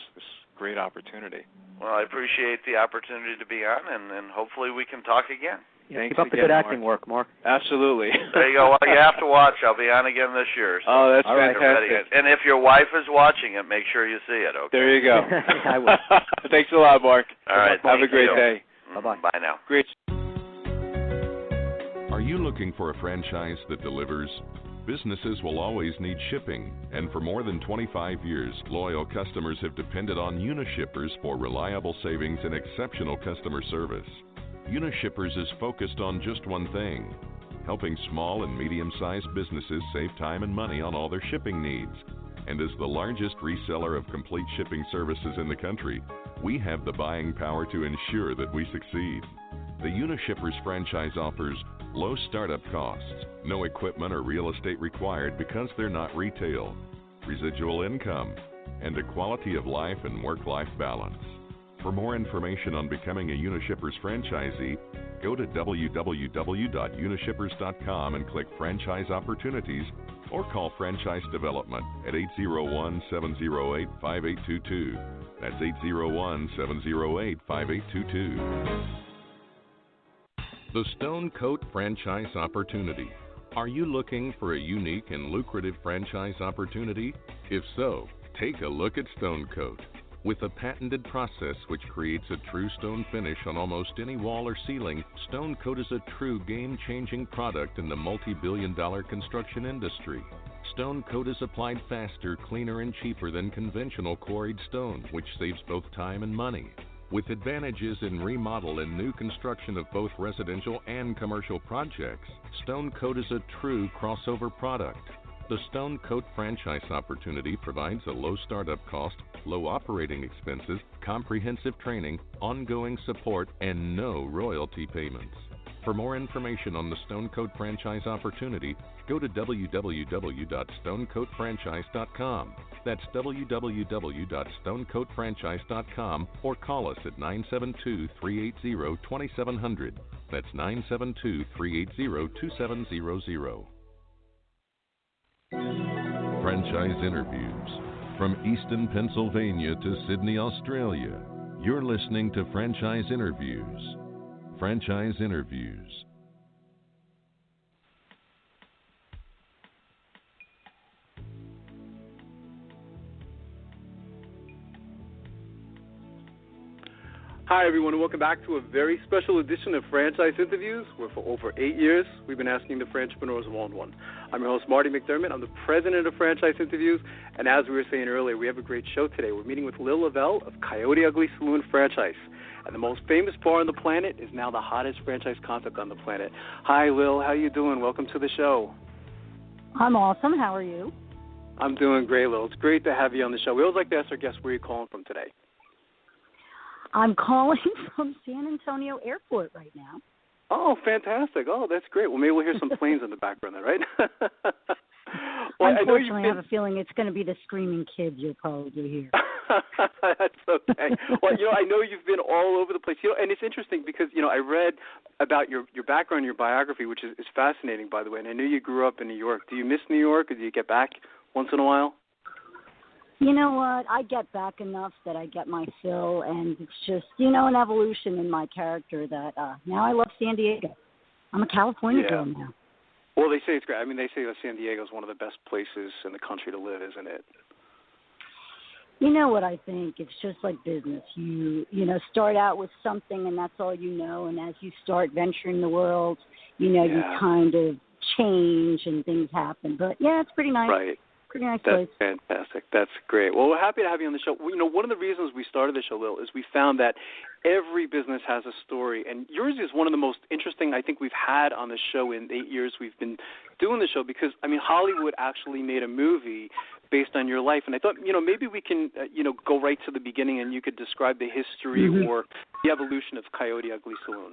great opportunity. Well, I appreciate the opportunity to be on, and hopefully we can talk again. Yeah, keep up the good acting work, Mark. Absolutely. There you go. Well, you have to watch. I'll be on again this year. So that's fantastic. And if your wife is watching it, make sure you see it, okay? There you go. I will. Thanks a lot, Mark. All right. Have a great day. Bye-bye. Bye now. Great. Are you looking for a franchise that delivers? Businesses will always need shipping, and for more than 25 years, loyal customers have depended on Unishippers for reliable savings and exceptional customer service. Unishippers is focused on just one thing: helping small and medium-sized businesses save time and money on all their shipping needs. And as the largest reseller of complete shipping services in the country, we have the buying power to ensure that we succeed. The Unishippers franchise offers low startup costs, no equipment or real estate required because they're not retail, residual income, and a quality of life and work-life balance. For more information on becoming a Unishippers franchisee, go to www.unishippers.com and click Franchise Opportunities, or call Franchise Development at 801-708-5822. That's 801-708-5822. The Stone Coat Franchise Opportunity. Are you looking for a unique and lucrative franchise opportunity? If so, take a look at Stone Coat. With a patented process which creates a true stone finish on almost any wall or ceiling, Stone Coat is a true game-changing product in the multi-billion-dollar construction industry. Stone Coat is applied faster, cleaner, and cheaper than conventional quarried stone, which saves both time and money. With advantages in remodel and new construction of both residential and commercial projects, Stone Coat is a true crossover product. The Stone Coat franchise opportunity provides a low startup cost, low operating expenses, comprehensive training, ongoing support, and no royalty payments. For more information on the Stone Coat franchise opportunity, go to www.stonecoatfranchise.com. That's www.stonecoatfranchise.com, or call us at 972-380-2700. That's 972-380-2700. Franchise interviews. From Easton, Pennsylvania to Sydney, Australia, you're listening to Franchise Interviews. Franchise Interviews. Hi, everyone, and welcome back to a very special edition of Franchise Interviews, where for over 8 years, we've been asking the Franchpreneurs one-on-one. I'm your host, Marty McDermott. I'm the president of Franchise Interviews, and as we were saying earlier, we have a great show today. We're meeting with Lil Lavelle of Coyote Ugly Saloon Franchise, and the most famous bar on the planet is now the hottest franchise concept on the planet. Hi, Lil. How you doing? Welcome to the show. I'm awesome. How are you? I'm doing great, Lil. It's great to have you on the show. We always like to ask our guests where you're calling from today. I'm calling from San Antonio Airport right now. Oh, fantastic. Oh, that's great. Well, maybe we'll hear some planes in the background there, right? Well, unfortunately, I have a feeling it's going to be the screaming kids you'll probably hear. That's okay. Well, I know you've been all over the place. And it's interesting because, I read about your background, your biography, which is fascinating, by the way. And I knew you grew up in New York. Do you miss New York, or do you get back once in a while? You know what? I get back enough that I get my fill, and it's just, an evolution in my character that now I love San Diego. I'm a California girl now. Well, they say it's great. I mean, they say that San Diego is one of the best places in the country to live, isn't it? You know what I think? It's just like business. You start out with something and that's all you know, and as you start venturing the world, you kind of change and things happen. But, yeah, it's pretty nice. Right. Pretty nice That's place. fantastic. That's great. Well, we're happy to have you on the show. One of the reasons we started the show, Lil, is we found that every business has a story, and yours is one of the most interesting I think we've had on the show in 8 years we've been doing the show because, Hollywood actually made a movie based on your life, and I thought, maybe we can, go right to the beginning and you could describe the history or the evolution of Coyote Ugly Saloon.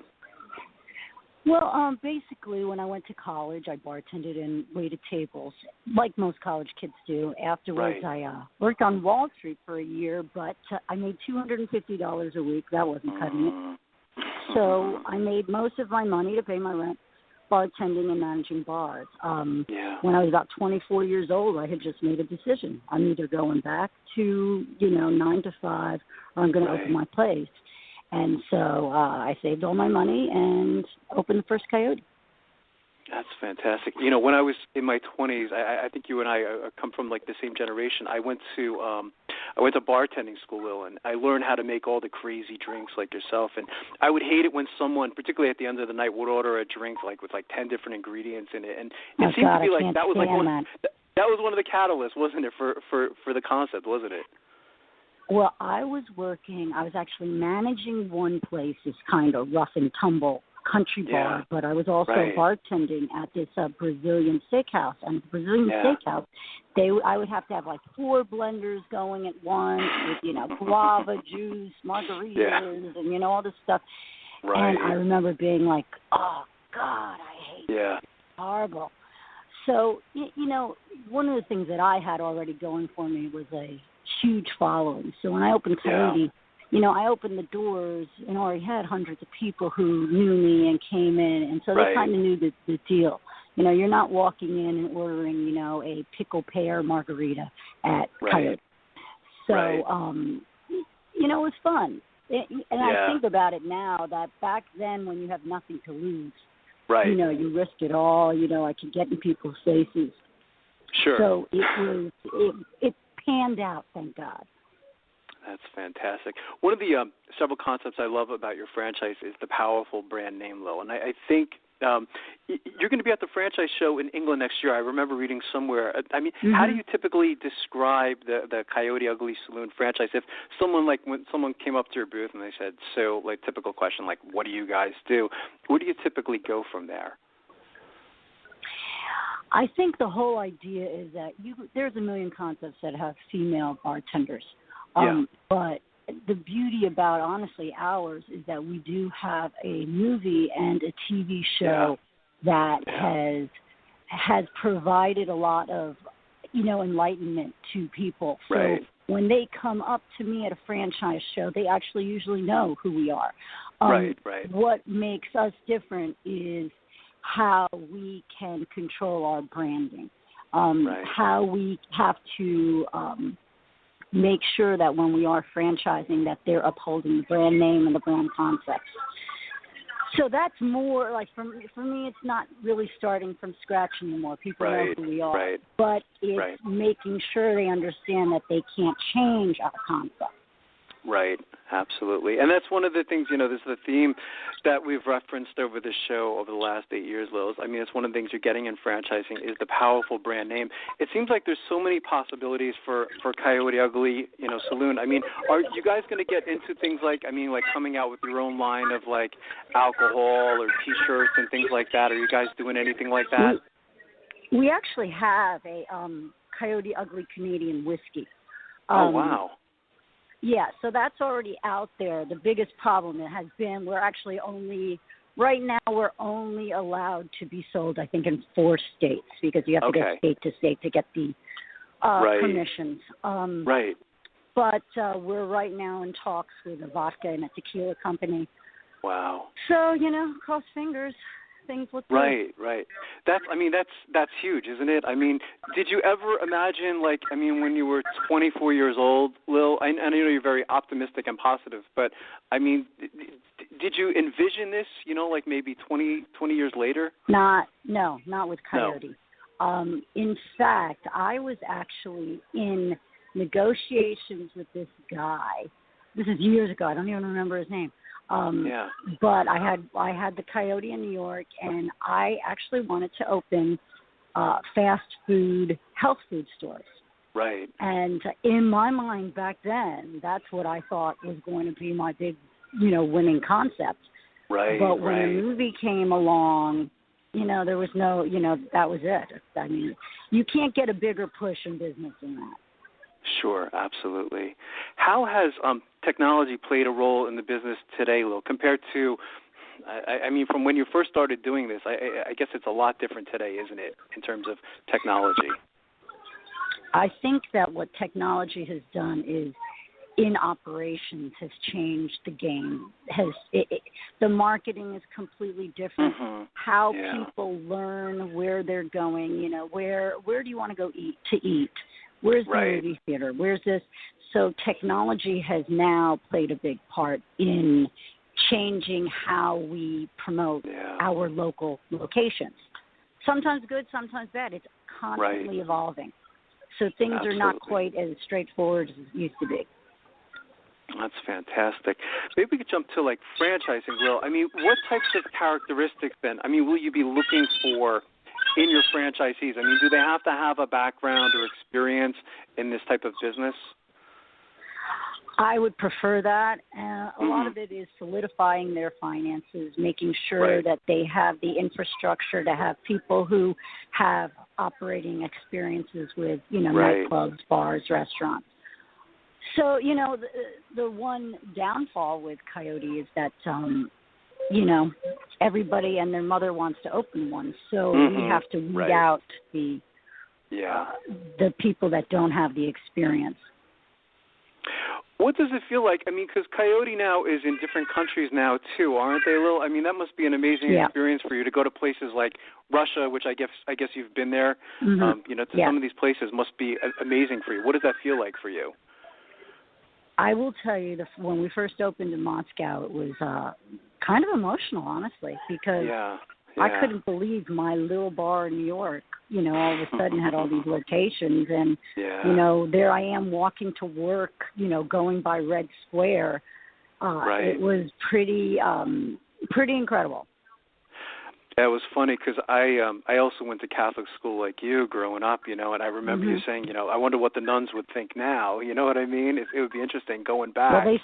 Well, basically, when I went to college, I bartended and waited tables, like most college kids do. Afterwards, I worked on Wall Street for a year, but I made $250 a week. That wasn't cutting it. So I made most of my money to pay my rent, bartending and managing bars. When I was about 24 years old, I had just made a decision. I'm either going back to, 9 to 5, or I'm going to open my place. And so I saved all my money and opened the first Coyote. That's fantastic. When I was in my 20s, I think you and I come from like the same generation. I went to bartending school, Lil, and I learned how to make all the crazy drinks like yourself. And I would hate it when someone, particularly at the end of the night, would order a drink like with like 10 different ingredients in it. And it seemed to be like that was like that was one of the catalysts, wasn't it, for the concept, wasn't it? Well, I was actually managing one place, this kind of rough and tumble country bar, but I was also bartending at this Brazilian steakhouse. And the Brazilian steakhouse, I would have to have like 4 blenders going at once with, guava juice, margaritas, and, all this stuff. Right. And I remember being like, oh, God, I hate it. It's horrible. So, one of the things that I had already going for me was a huge following. So when I opened Coyote, I opened the doors and already had hundreds of people who knew me and came in, and so they kind of knew the deal. You're not walking in and ordering, a pickle pear margarita at Coyote. So, it was fun. And I think about it now that back then when you have nothing to lose, you risk it all. I could get in people's faces. Sure. So it panned out, thank God. That's fantastic. One of the several concepts I love about your franchise is the powerful brand name, Lil. And I think you're going to be at the franchise show in England next year. I remember reading somewhere. How do you typically describe the Coyote Ugly Saloon franchise? If when someone came up to your booth and they said, so, like, typical question, like, what do you guys do? Where do you typically go from there? I think the whole idea is that there's a million concepts that have female bartenders. But the beauty about, honestly, ours is that we do have a movie and a TV show that has provided a lot of, enlightenment to people. So when they come up to me at a franchise show, they actually usually know who we are. What makes us different is how we can control our branding, how we have to make sure that when we are franchising that they're upholding the brand name and the brand concepts. So that's more like, for me, it's not really starting from scratch anymore. People know who we are, but it's making sure they understand that they can't change our concept. Right, absolutely. And that's one of the things, this is the theme that we've referenced over the show over the last 8 years, Lil. It's one of the things you're getting in franchising is the powerful brand name. It seems like there's so many possibilities for Coyote Ugly, Saloon. Are you guys going to get into things like coming out with your own line of, like, alcohol or T-shirts and things like that? Are you guys doing anything like that? We actually have a Coyote Ugly Canadian whiskey. Oh, wow. Yeah, so that's already out there. The biggest problem has been right now we're only allowed to be sold, I think, in 4 states because you have to go state to state to get the permissions. but we're right now in talks with a vodka and a tequila company. Wow. So, cross fingers. Things look good. Right. That's huge, isn't it? I mean, did you ever imagine, when you were 24 years old, Lil? I know you're very optimistic and positive, but I mean, did you envision this? Maybe 20 years later? Not with Coyote. No. In fact, I was actually in negotiations with this guy. This is years ago. I don't even remember his name. But I had the Coyote in New York, and I actually wanted to open fast food, health food stores. Right. And in my mind back then, that's what I thought was going to be my big, winning concept. Right. But when a movie came along, there was no, that was it. I mean, you can't get a bigger push in business than that. Sure, absolutely. How has technology played a role in the business today, Lil, compared to, I mean, from when you first started doing this? I guess it's a lot different today, isn't it, in terms of technology? I think that what technology has done is, in operations, has changed the game. The marketing is completely different. Mm-hmm. How people learn where they're going. Where do you want to go to eat? Where's the movie theater? Where's this? So technology has now played a big part in changing how we promote our local locations. Sometimes good, sometimes bad. It's constantly evolving. So things are not quite as straightforward as it used to be. That's fantastic. Maybe we could jump to franchising, Will. I mean, what types of characteristics then? I mean, will you be looking for in your franchisees? I mean, do they have to have a background or experience in this type of business? I would prefer that. A lot of it is solidifying their finances, making sure that they have the infrastructure to have people who have operating experiences with, nightclubs, bars, restaurants. So, the one downfall with Coyote is that, everybody and their mother wants to open one. So we have to weed out the people that don't have the experience. What does it feel like? I mean, because Coyote now is in different countries now, too, aren't they, Lil? I mean, that must be an amazing experience for you to go to places like Russia, which I guess you've been there. To some of these places must be amazing for you. What does that feel like for you? I will tell you, when we first opened in Moscow, it was kind of emotional, honestly, because I couldn't believe my little bar in New York, all of a sudden had all these locations. And, there I am walking to work, going by Red Square. It was pretty incredible. It was funny because I also went to Catholic school like you growing up, and I remember you saying, I wonder what the nuns would think now. You know what I mean? It would be interesting going back. Well,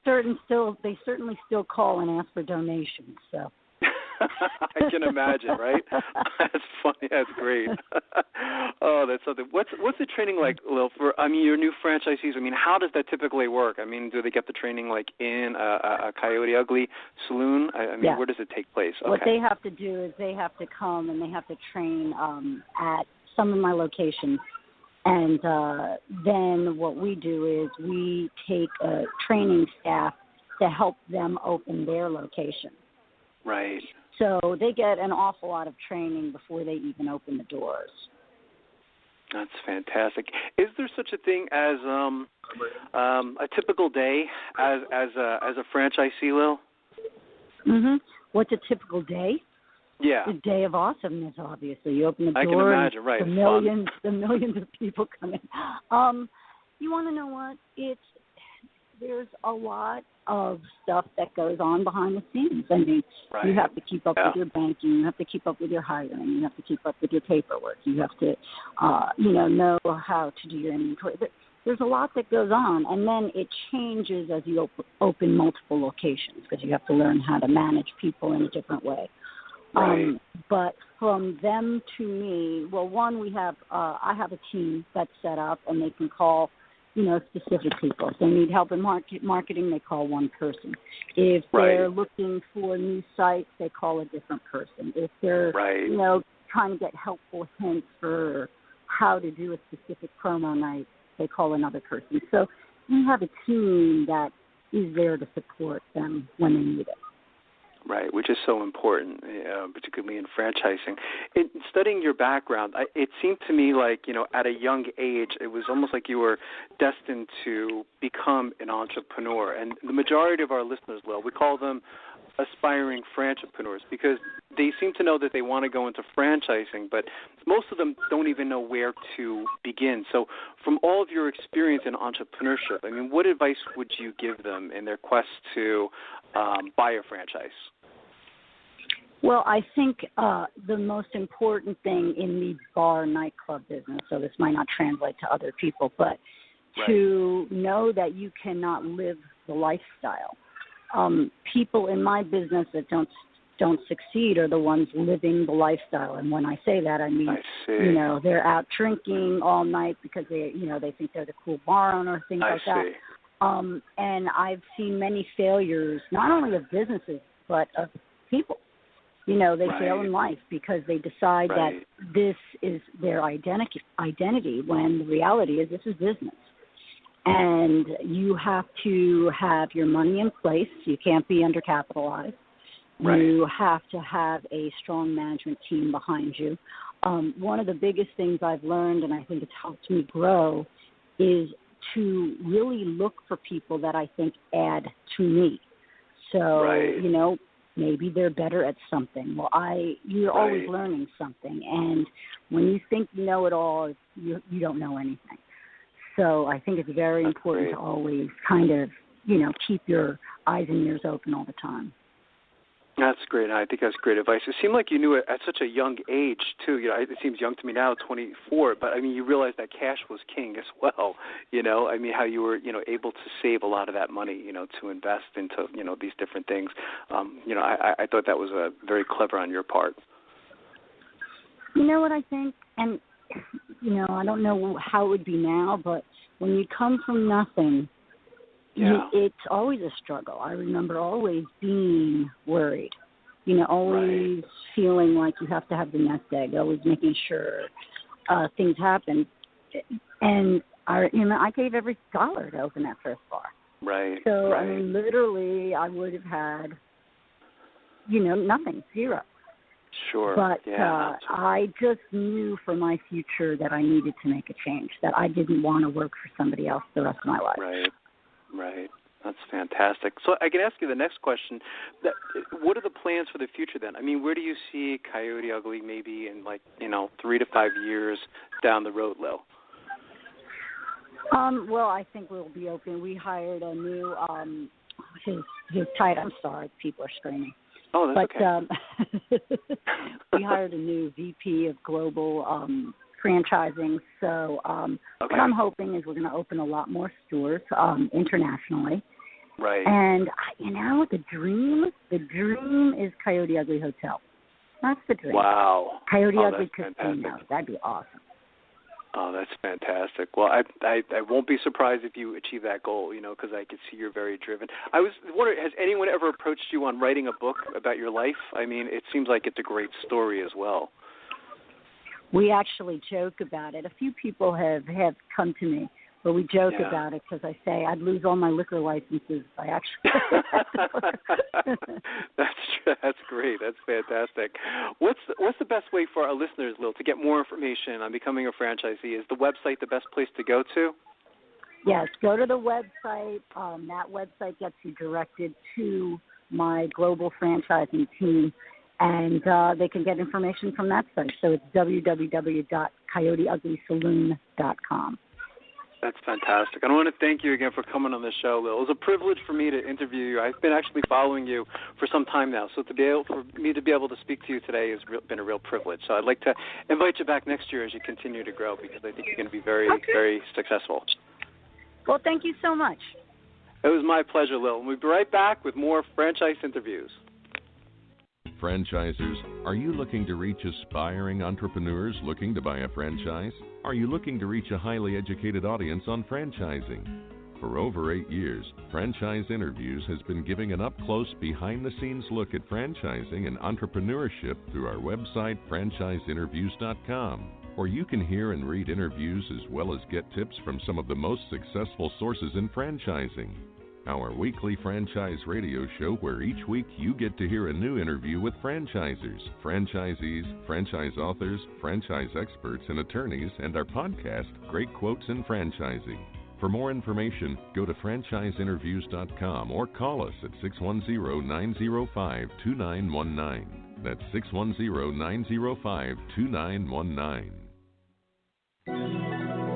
they certainly still call and ask for donations. So. I can imagine, right? That's funny. That's great. Oh, that's something. What's the training like, Lil? For your new franchisees? I mean, how does that typically work? I mean, do they get the training in a Coyote Ugly saloon? Where does it take place? Okay. What they have to do is they have to come and they have to train at some of my locations. And then what we do is we take a training staff to help them open their location. Right. So they get an awful lot of training before they even open the doors. That's fantastic. Is there such a thing as a typical day as a franchisee, Lil? What's a typical day? Yeah. The day of awesomeness, obviously. You open the door. I can imagine, right. The millions of people come in. You want to know what? There's a lot of stuff that goes on behind the scenes. I mean, you have to keep up with your banking. You have to keep up with your hiring. You have to keep up with your paperwork. You have to, know how to do your inventory. There's a lot that goes on, and then it changes as you open multiple locations because you have to learn how to manage people in a different way. Right. But from them to me, well, one, I have a team that's set up, and they can call specific people. If they need help in marketing, they call one person. If they're looking for new sites, they call a different person. If they're, trying to get helpful hints for how to do a specific promo night, they call another person. So, you have a team that is there to support them when they need it. Right, which is so important, particularly in franchising. In studying your background, it seemed to me like, at a young age, it was almost like you were destined to become an entrepreneur. And the majority of our listeners, Lil, we call them aspiring franchipreneurs because they seem to know that they want to go into franchising, but most of them don't even know where to begin. So from all of your experience in entrepreneurship, I mean, what advice would you give them in their quest to buy a franchise? Well, I think the most important thing in the bar nightclub business, so this might not translate to other people, but to know that you cannot live the lifestyle. People in my business that don't succeed are the ones living the lifestyle. And when I say that, I mean, they're out drinking all night because they think they're the cool bar owner, things like that. And I've seen many failures, not only of businesses, but of people. They fail in life because they decide that this is their identity when the reality is this is business. And you have to have your money in place. You can't be undercapitalized. You have to have a strong management team behind you. One of the biggest things I've learned, and I think it's helped me grow, is to really look for people that I think add to me. So, maybe they're better at something. Well, you're always learning something. And when you think you know it all, you don't know anything. So I think it's very important to always kind of, keep your eyes and ears open all the time. That's great. I think that's great advice. It seemed like you knew it at such a young age, too. It seems young to me now, 24, but, you realized that cash was king as well, how you were, able to save a lot of that money, to invest into, these different things. I thought that was very clever on your part. You know what I think? And, I don't know how it would be now, but when you come from nothing, it's always a struggle. I remember always being worried, always feeling like you have to have the nest egg, always making sure things happen. And I gave every dollar to open that first bar. So, literally I would have had, nothing, zero. Sure. But I just knew for my future that I needed to make a change, that I didn't want to work for somebody else the rest of my life. Right. That's fantastic. So I can ask you the next question. What are the plans for the future then? Where do you see Coyote Ugly maybe in 3 to 5 years down the road, Lil? Well, I think we'll be open. We hired a new, his title, I'm sorry, people are screaming. Oh, that's okay. We hired a new VP of global franchising. So what I'm hoping is we're going to open a lot more stores internationally. And, the dream is Coyote Ugly Hotel. That's the dream. Wow. Coyote Ugly Casino. Fantastic. That'd be awesome. Oh, that's fantastic. Well, I won't be surprised if you achieve that goal, because I can see you're very driven. I was wondering, has anyone ever approached you on writing a book about your life? It seems like it's a great story as well. We actually joke about it. A few people have come to me, but we joke about it because I say I'd lose all my liquor licenses if I actually That's great. That's fantastic. What's the best way for our listeners, Lil, to get more information on becoming a franchisee? Is the website the best place to go to? Yes, go to the website. That website gets you directed to my global franchising team, and they can get information from that site. So it's www.coyoteuglysaloon.com. That's fantastic. I want to thank you again for coming on the show, Lil. It was a privilege for me to interview you. I've been actually following you for some time now, so for me to be able to speak to you today has been a real privilege. So I'd like to invite you back next year as you continue to grow, because I think you're going to be very, very successful. Well, thank you so much. It was my pleasure, Lil. And we'll be right back with more franchise interviews. Franchisers, are you looking to reach aspiring entrepreneurs looking to buy a franchise? Are you looking to reach a highly educated audience on franchising? For over 8 years, Franchise Interviews has been giving an up-close, behind-the-scenes look at franchising and entrepreneurship through our website, franchiseinterviews.com. where you can hear and read interviews as well as get tips from some of the most successful sources in franchising. Our weekly franchise radio show, where each week you get to hear a new interview with franchisers, franchisees, franchise authors, franchise experts, and attorneys, and our podcast, Great Quotes in Franchising. For more information, go to franchiseinterviews.com or call us at 610-905-2919. That's 610-905-2919.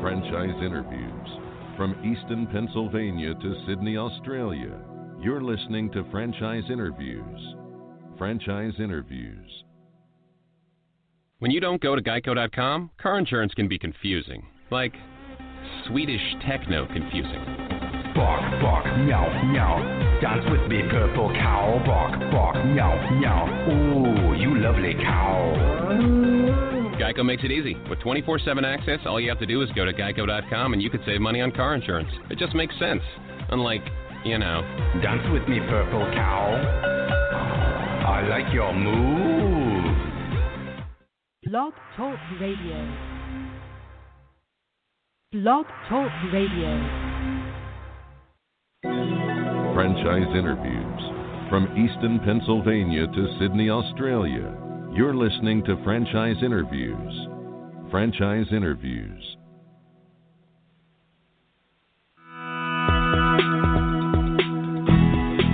Franchise Interviews. From Easton, Pennsylvania to Sydney, Australia, you're listening to Franchise Interviews. Franchise Interviews. When you don't go to Geico.com, car insurance can be confusing. Like Swedish techno confusing. Bark, bark, meow, meow. Dance with me, purple cow. Bark, bark, meow, meow. Ooh, you lovely cow. Geico makes it easy. With 24/7 access, all you have to do is go to Geico.com and you could save money on car insurance. It just makes sense. Unlike, Dance with me, purple cow. I like your move. Blog Talk Radio. Blog Talk Radio. Franchise Interviews. From Easton, Pennsylvania to Sydney, Australia, you're listening to Franchise Interviews. Franchise Interviews.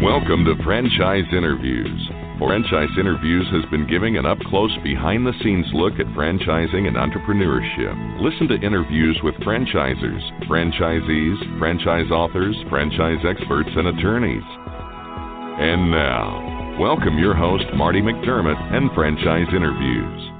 Welcome to Franchise Interviews. Franchise Interviews has been giving an up-close, behind-the-scenes look at franchising and entrepreneurship. Listen to interviews with franchisers, franchisees, franchise authors, franchise experts, and attorneys. And now, welcome your host, Marty McDermott, and Franchise Interviews.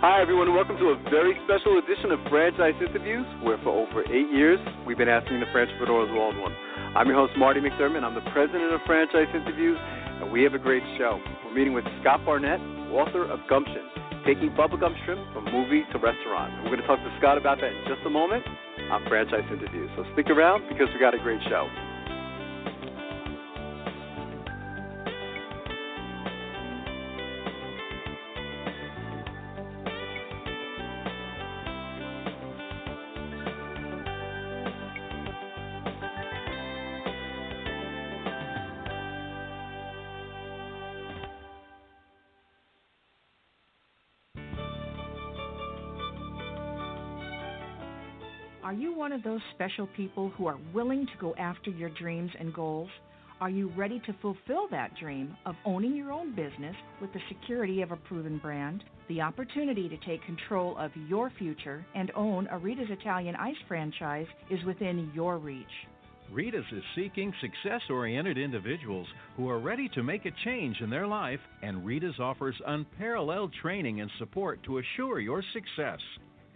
Hi, everyone, and welcome to a very special edition of Franchise Interviews, where for over 8 years, we've been asking the entrepreneurs one-on-one. I'm your host, Marty McDermott. I'm the president of Franchise Interviews, and we have a great show. We're meeting with Scott Barnett, author of Gumption, taking Bubba Gump Shrimp from movie to restaurant. And we're going to talk to Scott about that in just a moment on Franchise Interviews. So stick around because we got a great show. Are you one of those special people who are willing to go after your dreams and goals? Are you ready to fulfill that dream of owning your own business with the security of a proven brand? The opportunity to take control of your future and own a Rita's Italian Ice franchise is within your reach. Rita's is seeking success-oriented individuals who are ready to make a change in their life, and Rita's offers unparalleled training and support to assure your success.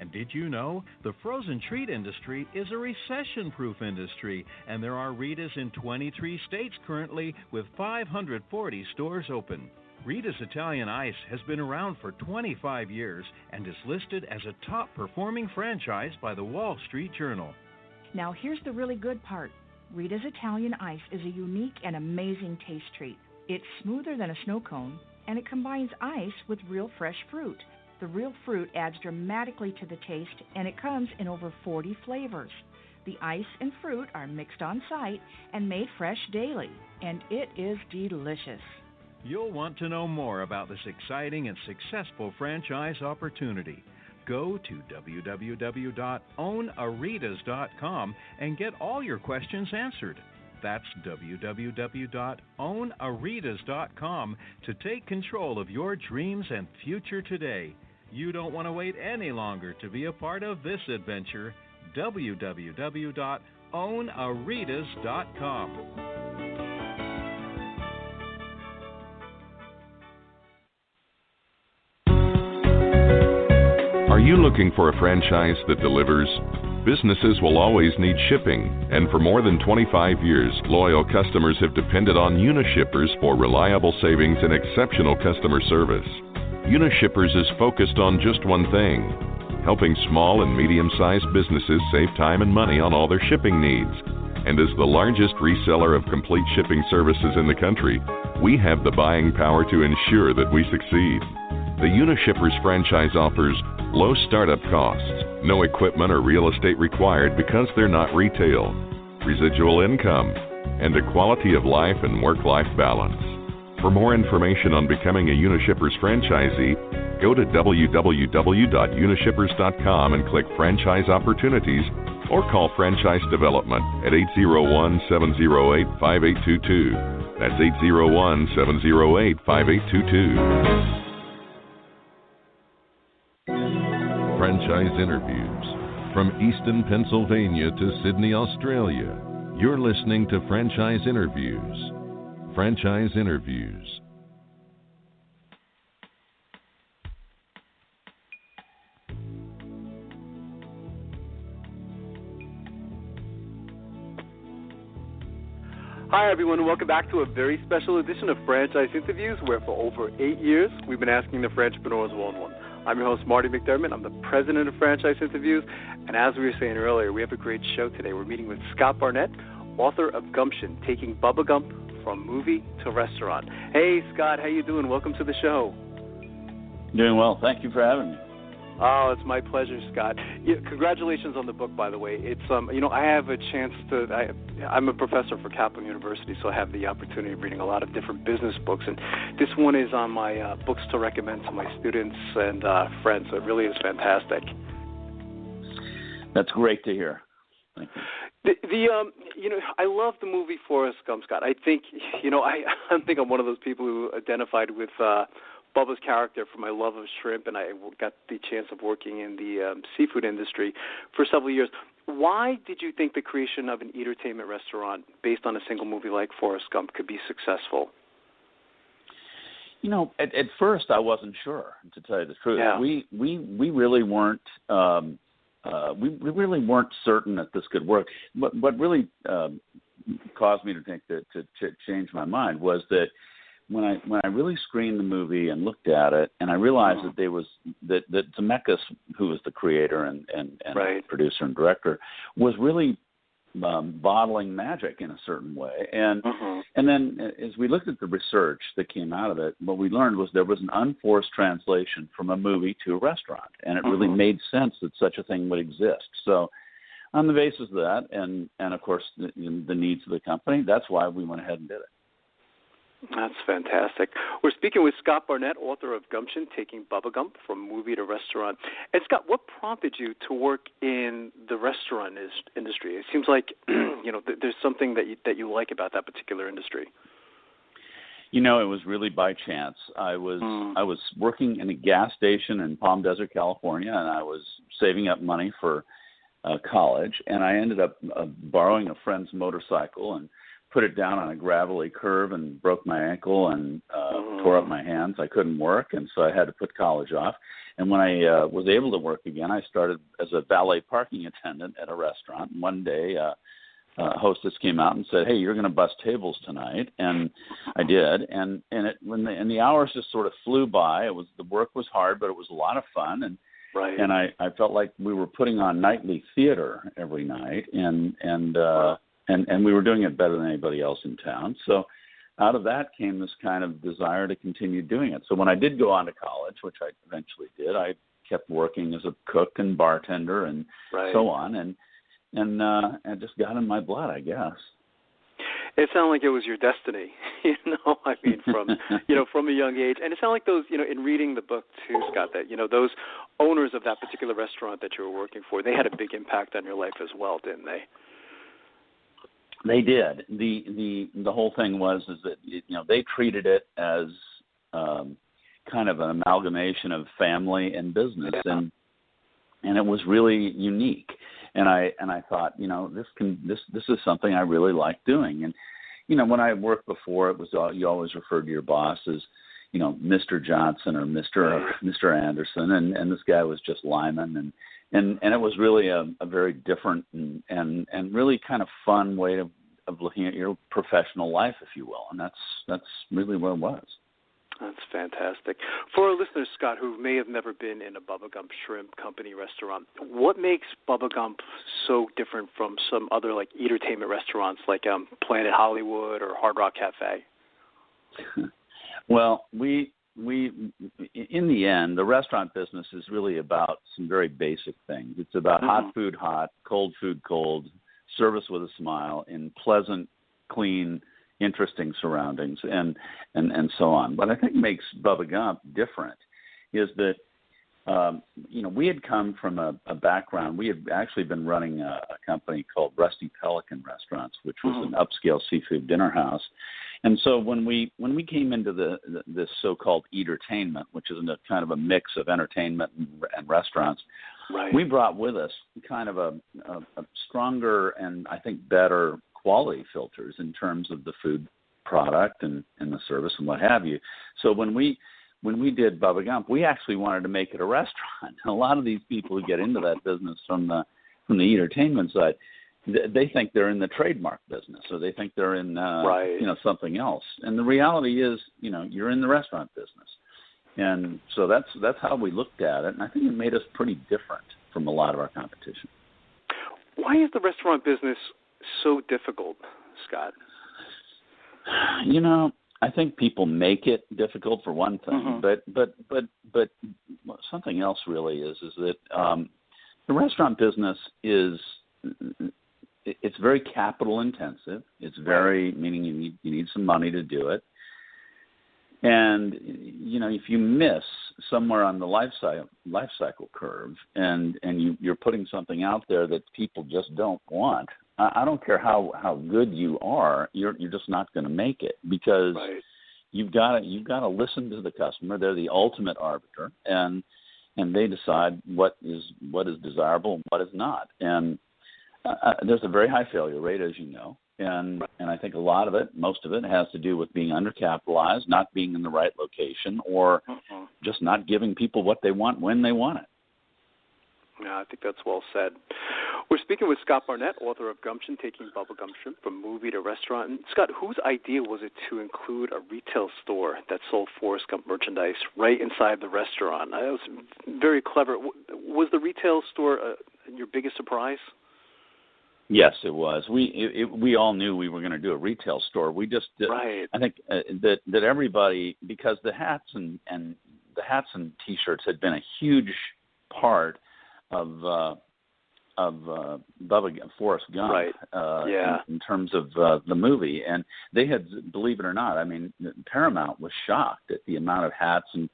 And did you know the frozen treat industry is a recession-proof industry, and there are Rita's in 23 states currently with 540 stores open. Rita's Italian Ice has been around for 25 years and is listed as a top-performing franchise by the Wall Street Journal. Now here's the really good part. Rita's Italian Ice is a unique and amazing taste treat. It's smoother than a snow cone, and it combines ice with real fresh fruit. The real fruit adds dramatically to the taste, and it comes in over 40 flavors. The ice and fruit are mixed on site and made fresh daily, and it is delicious. You'll want to know more about this exciting and successful franchise opportunity. Go to www.ownaritas.com and get all your questions answered. That's www.ownaritas.com to take control of your dreams and future today. You don't want to wait any longer to be a part of this adventure. www.ownaritas.com. Are you looking for a franchise that delivers? Businesses will always need shipping, and for more than 25 years, loyal customers have depended on Unishippers for reliable savings and exceptional customer service. Unishippers is focused on just one thing: helping small and medium-sized businesses save time and money on all their shipping needs. And as the largest reseller of complete shipping services in the country, we have the buying power to ensure that we succeed. The Unishippers franchise offers low startup costs, no equipment or real estate required because they're not retail, residual income, and a quality of life and work-life balance. For more information on becoming a Unishippers franchisee, go to www.unishippers.com and click Franchise Opportunities, or call Franchise Development at 801-708-5822. That's 801-708-5822. Franchise interviews. From Easton, Pennsylvania to Sydney, Australia, you're listening to Franchise Interviews. Franchise Interviews. Hi, everyone, and welcome back to a very special edition of Franchise Interviews, where for over 8 years we've been asking the Franchpreneurs one-on-one. I'm your host, Marty McDermott. I'm the president of Franchise Interviews, and as we were saying earlier, we have a great show today. We're meeting with Scott Barnett, author of Gumption, taking Bubba Gump from movie to restaurant. Hey, Scott, how you doing? Welcome to the show. Doing well. Thank you for having me. Oh, it's my pleasure, Scott. Yeah, congratulations on the book, by the way. It's I have a chance to. I'm a professor for Kaplan University, so I have the opportunity of reading a lot of different business books, and this one is on my books to recommend to my students and friends. So it really is fantastic. That's great to hear. Thank you. I love the movie Forrest Gump, Scott. I think, I think I'm one of those people who identified with Bubba's character for my love of shrimp, and I got the chance of working in the seafood industry for several years. Why did you think the creation of an entertainment restaurant based on a single movie like Forrest Gump could be successful? At first I wasn't sure, to tell you the truth. Yeah. We really weren't we really weren't certain that this could work. What really caused me to think to change my mind was that when I really screened the movie and looked at it, and I realized that Zemeckis, who was the creator and right. producer and director, was really bottling magic in a certain way. And then as we looked at the research that came out of it, what we learned was there was an unforced translation from a movie to a restaurant, and it really made sense that such a thing would exist. So on the basis of that, and of course the needs of the company, that's why we went ahead and did it. That's fantastic. We're speaking with Scott Barnett, author of Gumption, taking Bubba Gump from movie to restaurant. And Scott, what prompted you to work in the restaurant industry? It seems like there's something that you like about that particular industry. It was really by chance. I was working in a gas station in Palm Desert, California, and I was saving up money for college, and I ended up borrowing a friend's motorcycle and put it down on a gravelly curve and broke my ankle and tore up my hands. I couldn't work, and so I had to put college off. And when I was able to work again, I started as a valet parking attendant at a restaurant. And one day, a hostess came out and said, "Hey, you're going to bus tables tonight," and I did. And the hours just sort of flew by. The work was hard, but it was a lot of fun. And right. And I felt like we were putting on nightly theater every night, and we were doing it better than anybody else in town. So out of that came this kind of desire to continue doing it. So when I did go on to college, which I eventually did, I kept working as a cook and bartender and so on, and it just got in my blood, I guess. It sounded like it was your destiny, from a young age. And it sounded like those, in reading the book too, Scott, that, those owners of that particular restaurant that you were working for, they had a big impact on your life as well, didn't they? They did. The whole thing was that they treated it as kind of an amalgamation of family and business, and it was really unique. And I thought, this is something I really like doing. And when I worked before, it was you always referred to your boss as Mr. Johnson or Mr. Anderson, and this guy was just Lyman, and it was really a very different and really kind of fun way of looking at your professional life, if you will, and that's really what it was. That's fantastic. For our listeners, Scott, who may have never been in a Bubba Gump Shrimp Company restaurant, what makes Bubba Gump so different from some other like entertainment restaurants like Planet Hollywood or Hard Rock Cafe? Well, we in the end, the restaurant business is really about some very basic things. It's about hot food hot, cold food cold, service with a smile in pleasant, clean, interesting surroundings, and so on. What I think makes Bubba Gump different is that we had come from a background. We had actually been running a company called Rusty Pelican Restaurants, which was an upscale seafood dinner house. And so when we came into this so-called entertainment, which is a kind of a mix of entertainment and restaurants, right, we brought with us kind of a stronger and I think better quality filters in terms of the food product and the service and what have you. So when we did Bubba Gump, we actually wanted to make it a restaurant. And a lot of these people who get into that business from the entertainment side, they think they're in the trademark business, or they think they're in something else. And the reality is, you're in the restaurant business. And so that's how we looked at it, and I think it made us pretty different from a lot of our competition. Why is the restaurant business so difficult, Scott? I think people make it difficult for one thing, but something else really is that the restaurant business it's very capital intensive. It's very meaning you need some money to do it. And if you miss somewhere on the life cycle curve, and you're putting something out there that people just don't want, I don't care how good you are, you're just not going to make it, because you've got to listen to the customer. They're the ultimate arbiter, and they decide what is desirable and what is not. And there's a very high failure rate, as you know. And I think most of it has to do with being undercapitalized, not being in the right location, or just not giving people what they want when they want it. Yeah, I think that's well said. We're speaking with Scott Barnett, author of Gumption, Taking Bubba Gump Shrimp from Movie to Restaurant. And Scott, whose idea was it to include a retail store that sold Forrest Gump merchandise right inside the restaurant? That was very clever. Was the retail store your biggest surprise? Yes, it was. We all knew we were going to do a retail store. We just did. Right. I think that everybody, because the hats and T-shirts had been a huge part of Forrest Gump, in terms of the movie, and they had, believe it or not, I mean, Paramount was shocked at the amount of hats and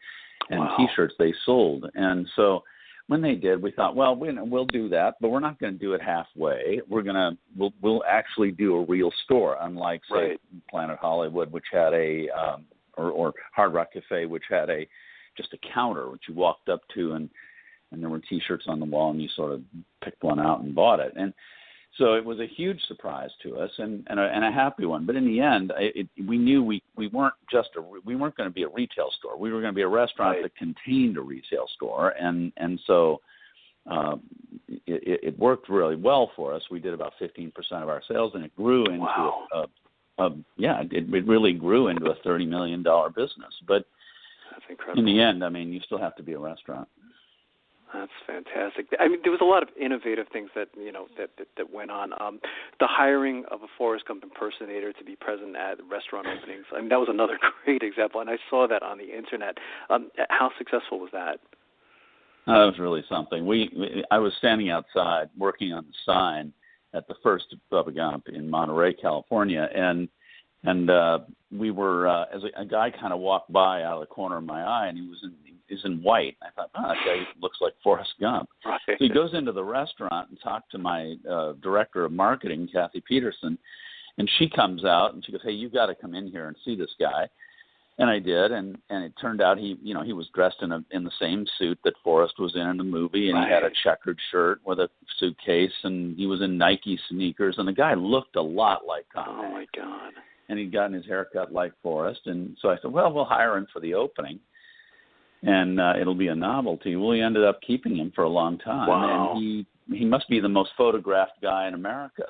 T-shirts they sold, and so. When they did, we thought, well, we'll do that, but we're not going to do it halfway. We'll actually do a real store, unlike say Planet Hollywood, which had or Hard Rock Cafe, which had just a counter which you walked up to, and there were T-shirts on the wall, and you sort of picked one out and bought it. And so it was a huge surprise to us, and a happy one. But in the end, we knew we weren't going to be a retail store. We were going to be a restaurant that contained a retail store, and so it worked really well for us. We did about 15% of our sales, and it grew into it really grew into a $30 million business. But that's incredible. In the end, I mean, you still have to be a restaurant. That's fantastic. I mean, there was a lot of innovative things that went on. The hiring of a Forrest Gump impersonator to be present at restaurant openings. I mean, that was another great example, and I saw that on the internet. How successful was that? That was really something. I was standing outside working on the sign at the first Bubba Gump in Monterey, California, and we were as a guy kind of walked by out of the corner of my eye, and he was in white. I thought, that guy looks like Forrest Gump. Right. So he goes into the restaurant and talked to my director of marketing, Kathy Peterson, and she comes out and she goes, "Hey, you got to come in here and see this guy." And I did, and it turned out he was dressed in the same suit that Forrest was in the movie, and he had a checkered shirt with a suitcase, and he was in Nike sneakers, and the guy looked a lot like Tom. Oh my God! And he'd gotten his haircut like Forrest, and so I said, "Well, we'll hire him for the opening, and it'll be a novelty." Well, we ended up keeping him for a long time, and he must be the most photographed guy in America.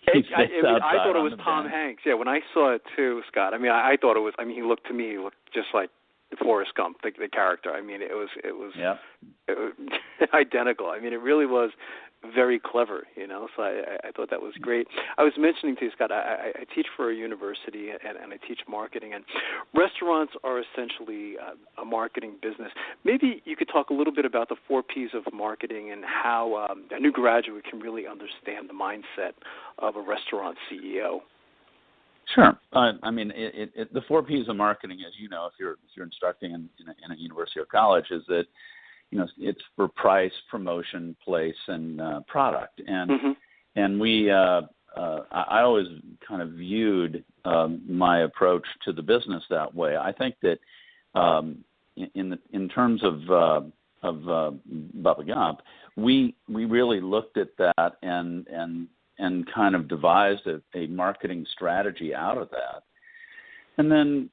I thought it was Tom Hanks. Yeah, when I saw it too, Scott. I mean, I thought it was. I mean, he looked just like Forrest Gump, the character. I mean, it was identical. I mean, it really was very clever, so I thought that was great. I was mentioning to you, Scott, I teach for a university and I teach marketing, and restaurants are essentially a marketing business. Maybe you could talk a little bit about the 4 Ps of marketing and how a new graduate can really understand the mindset of a restaurant CEO. Sure. I mean, the 4 Ps of marketing, as you know, if you're instructing in a university or college, is that it's for price, promotion, place, and product. And we, I always kind of viewed my approach to the business that way. I think that in terms of Bubba Gump, we really looked at that and kind of devised a marketing strategy out of that. And then,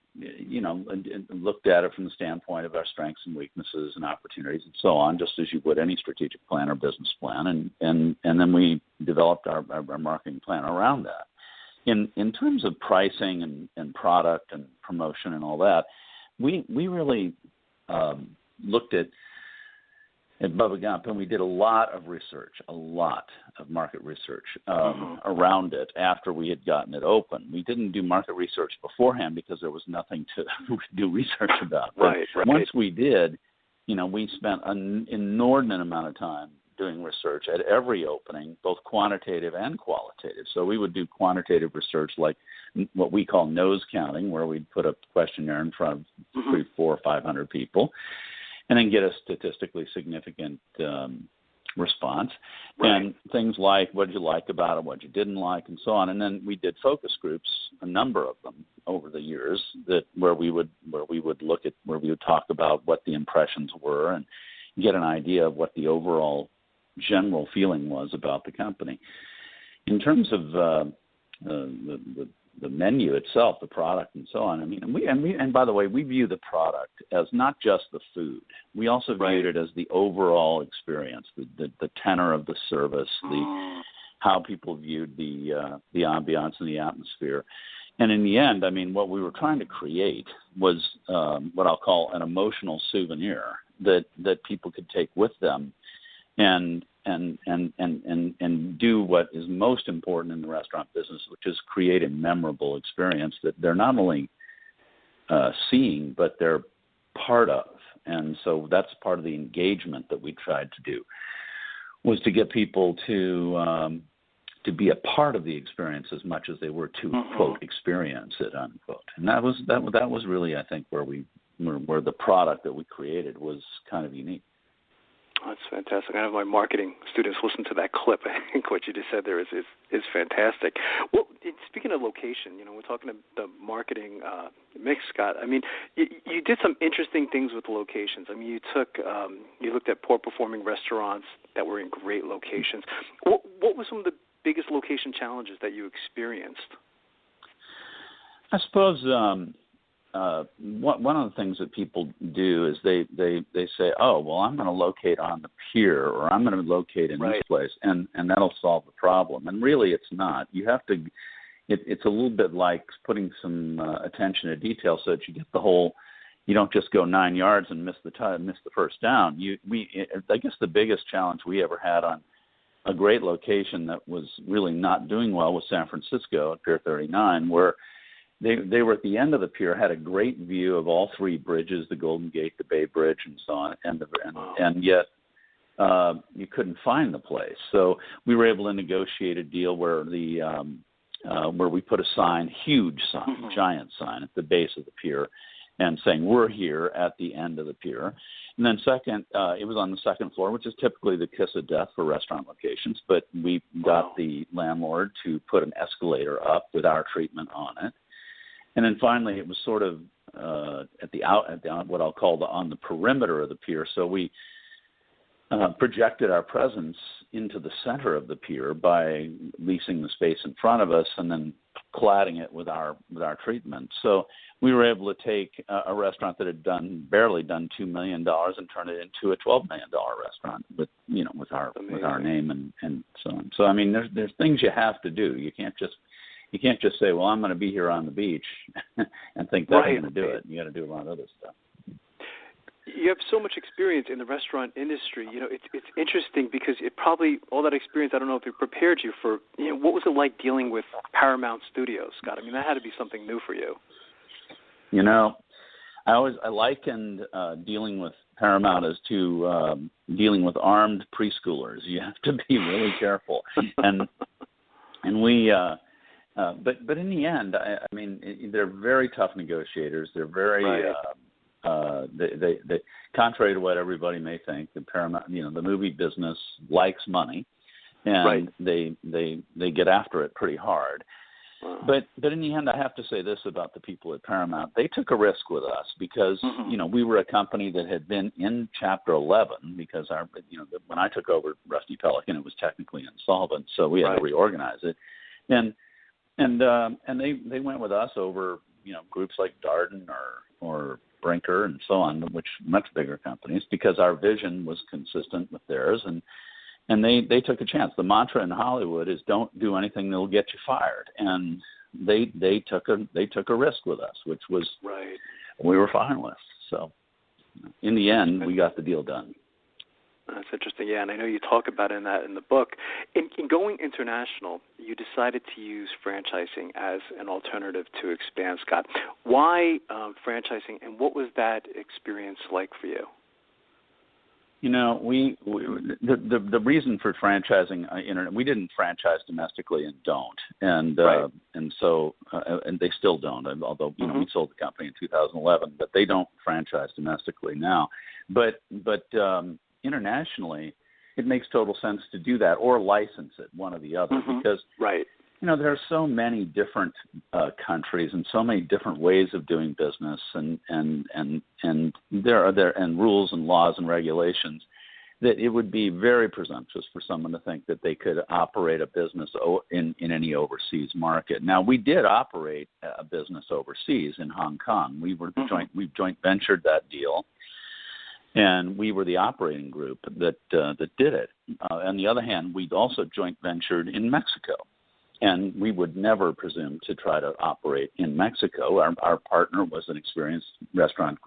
looked at it from the standpoint of our strengths and weaknesses and opportunities and so on, just as you would any strategic plan or business plan. And then we developed our marketing plan around that. In terms of pricing and product and promotion and all that, we really looked at Bubba Gump, and we did a lot of market research around it after we had gotten it open. We didn't do market research beforehand because there was nothing to do research about. Right. Once we did, we spent an inordinate amount of time doing research at every opening, both quantitative and qualitative. So we would do quantitative research like what we call nose counting, where we'd put a questionnaire in front of 300, 400, or 500 people, and then get a statistically significant response. Right. And things like what you like about it, what you didn't like, and so on. And then we did focus groups, a number of them over the years, where we would talk about what the impressions were and get an idea of what the overall general feeling was about the company. In terms of the menu itself, the product, and so on. I mean, and by the way, we view the product as not just the food. We also viewed it as the overall experience, the tenor of the service, how people viewed the ambiance and the atmosphere. And in the end, I mean, what we were trying to create was what I'll call an emotional souvenir that people could take with them, and do what is most important in the restaurant business, which is create a memorable experience that they're not only seeing, but they're part of. And so that's part of the engagement that we tried to do, was to get people to be a part of the experience as much as they were to quote experience it, unquote. And that was really, I think, where the product that we created was kind of unique. That's fantastic. I have my marketing students listen to that clip. I think what you just said there is fantastic. Well, speaking of location, we're talking about the marketing mix, Scott. I mean, you did some interesting things with the locations. I mean, you looked at poor performing restaurants that were in great locations. What were some of the biggest location challenges that you experienced? I suppose one of the things that people do is they say, oh, well, I'm going to locate on the pier, or I'm going to locate in this place, and that'll solve the problem. And really, it's not. You have to. It's a little bit like putting some attention to detail so that you get the whole. You don't just go 9 yards and miss the first down. I guess the biggest challenge we ever had on a great location that was really not doing well was San Francisco at Pier 39, where they were at the end of the pier, had a great view of all 3 bridges, the Golden Gate, the Bay Bridge, and so on, and yet you couldn't find the place. So we were able to negotiate a deal where where we put a sign, huge sign, giant sign at the base of the pier, and saying, we're here at the end of the pier. And then second, it was on the second floor, which is typically the kiss of death for restaurant locations, but we got the landlord to put an escalator up with our treatment on it. And then finally, it was sort of what I'll call on the perimeter of the pier. So we projected our presence into the center of the pier by leasing the space in front of us, and then cladding it with our treatment. So we were able to take a restaurant that had barely done $2 million and turn it into a $12 million restaurant with our name and so on. So I mean, there's things you have to do. You can't just say, well, I'm going to be here on the beach and think that I'm going to do it. You got to do a lot of other stuff. You have so much experience in the restaurant industry. It's interesting because it probably, all that experience, I don't know if it prepared you for, what was it like dealing with Paramount Studios, Scott? I mean, that had to be something new for you. I likened dealing with Paramount as to dealing with armed preschoolers. You have to be really careful. And we, but in the end, I mean, they're very tough negotiators. They're very, they contrary to what everybody may think, the Paramount, the movie business likes money, and they get after it pretty hard. But in the end, I have to say this about the people at Paramount: they took a risk with us because we were a company that had been in Chapter 11 because when I took over Rusty Pelican, it was technically insolvent, so we had to reorganize it, and they went with us over groups like Darden or Brinker and so on, which much bigger companies, because our vision was consistent with theirs, and they took a chance. The mantra in Hollywood is don't do anything that'll get you fired, and they took a risk with us, which was we were fine with. So in the end, we got the deal done. That's interesting, and I know you talk about in the book. In going international, you decided to use franchising as an alternative to expand, Scott. Why franchising, and what was that experience like for you? We the reason for franchising we didn't franchise domestically and don't, and so they still don't. Although we sold the company in 2011, but they don't franchise domestically now. But internationally, it makes total sense to do that or license it, one or the other, because there are so many different countries and so many different ways of doing business, and there are rules and laws and regulations that it would be very presumptuous for someone to think that they could operate a business in any overseas market. Now, we did operate a business overseas in Hong Kong. We joint ventured that deal, and we were the operating group that did it. On the other hand, we also joint ventured in Mexico. And we would never presume to try to operate in Mexico. Our partner was an experienced restaurant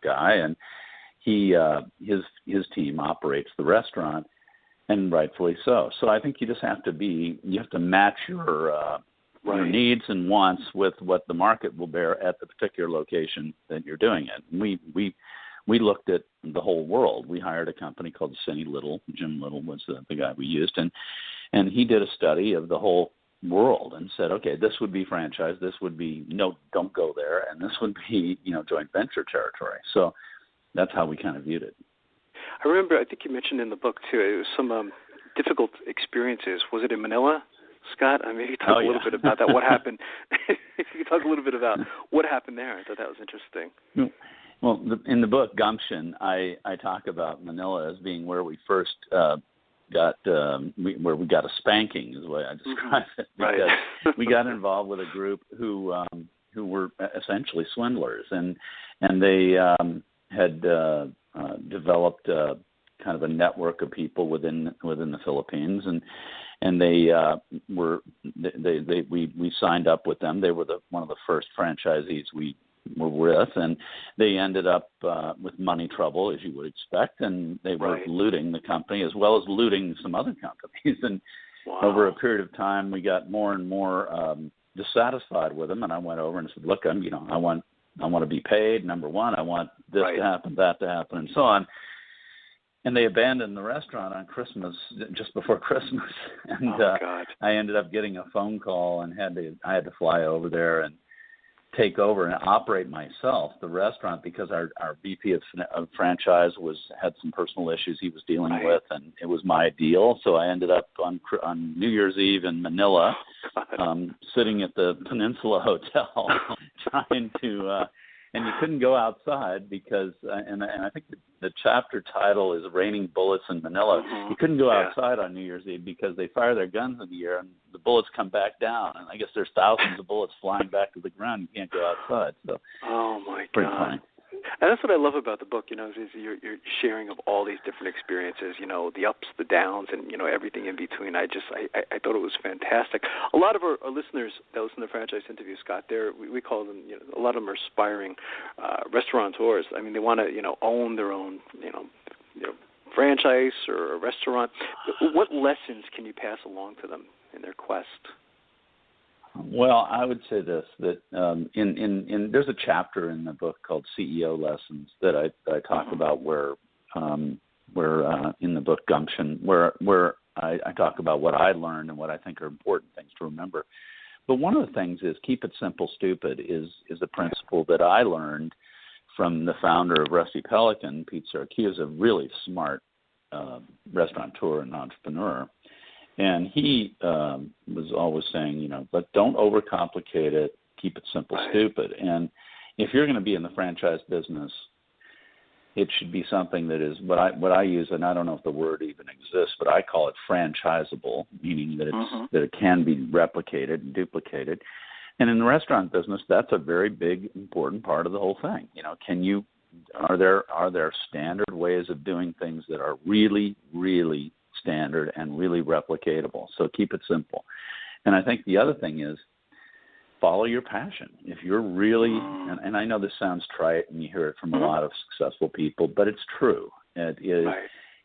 guy, and his team operates the restaurant, and rightfully so. So I think you just have to match your needs and wants with what the market will bear at the particular location that you're doing it. And we looked at the whole world. We hired a company called Cindy Little. Jim Little was the guy we used, and he did a study of the whole world and said, okay, this would be franchise, this would be no, don't go there, and this would be joint venture territory. So that's how we kind of viewed it. I remember, I think you mentioned in the book too, it was some difficult experiences. Was it in Manila, Scott? I mean, you talk a little bit about that. What happened? If you could talk a little bit about what happened there, I thought that was interesting. Well, in the book Gumption, I talk about Manila as being where we first where we got a spanking, is the way I describe it. Because we got involved with a group who were essentially swindlers, and they had developed kind of a network of people within the Philippines, and we signed up with them. They were one of the first franchisees we were with, and they ended up with money trouble, as you would expect, and they were looting the company as well as looting some other companies. And over a period of time, we got more and more dissatisfied with them. And I went over and said, "Look, I want to be paid. Number one, I want this to happen, that to happen, and so on." And they abandoned the restaurant on Christmas, just before Christmas, and I ended up getting a phone call and I had to fly over there and take over and operate myself the restaurant, because our VP of franchise had some personal issues he was dealing with, and it was my deal. So I ended up on New Year's Eve in Manila, sitting at the Peninsula Hotel, trying to and you couldn't go outside because and I think the chapter title is "Raining Bullets in Manila." You couldn't go outside on New Year's Eve because they fire their guns in the air and the bullets come back down. And I guess there's thousands of bullets flying back to the ground. You can't go outside. So, oh my pretty God. funny. And that's what I love about the book, is your sharing of all these different experiences, the ups, the downs, and, everything in between. I thought it was fantastic. A lot of our listeners that listen to Franchise Interviews, Scott, we call them, a lot of them are aspiring restaurateurs. I mean, they want to, own their own, franchise or a restaurant. What lessons can you pass along to them in their quest? Well, I would say this, that in there's a chapter in the book called CEO Lessons that I talk about where in the book Gumption, where I talk about what I learned and what I think are important things to remember. But one of the things is keep it simple, stupid is a principle that I learned from the founder of Rusty Pelican, Pete Sarakiewicz, a really smart restaurateur and entrepreneur. And he was always saying, but don't overcomplicate it. Keep it simple, stupid. And if you're going to be in the franchise business, it should be something that is what I use, and I don't know if the word even exists, but I call it franchisable, meaning that it's that it can be replicated and duplicated. And in the restaurant business, that's a very big, important part of the whole thing. Are there standard ways of doing things that are really, really standard and really replicatable? So keep it simple. And I think the other thing is follow your passion. If you're really, and I know this sounds trite and you hear it from a lot of successful people, but it's true. It is,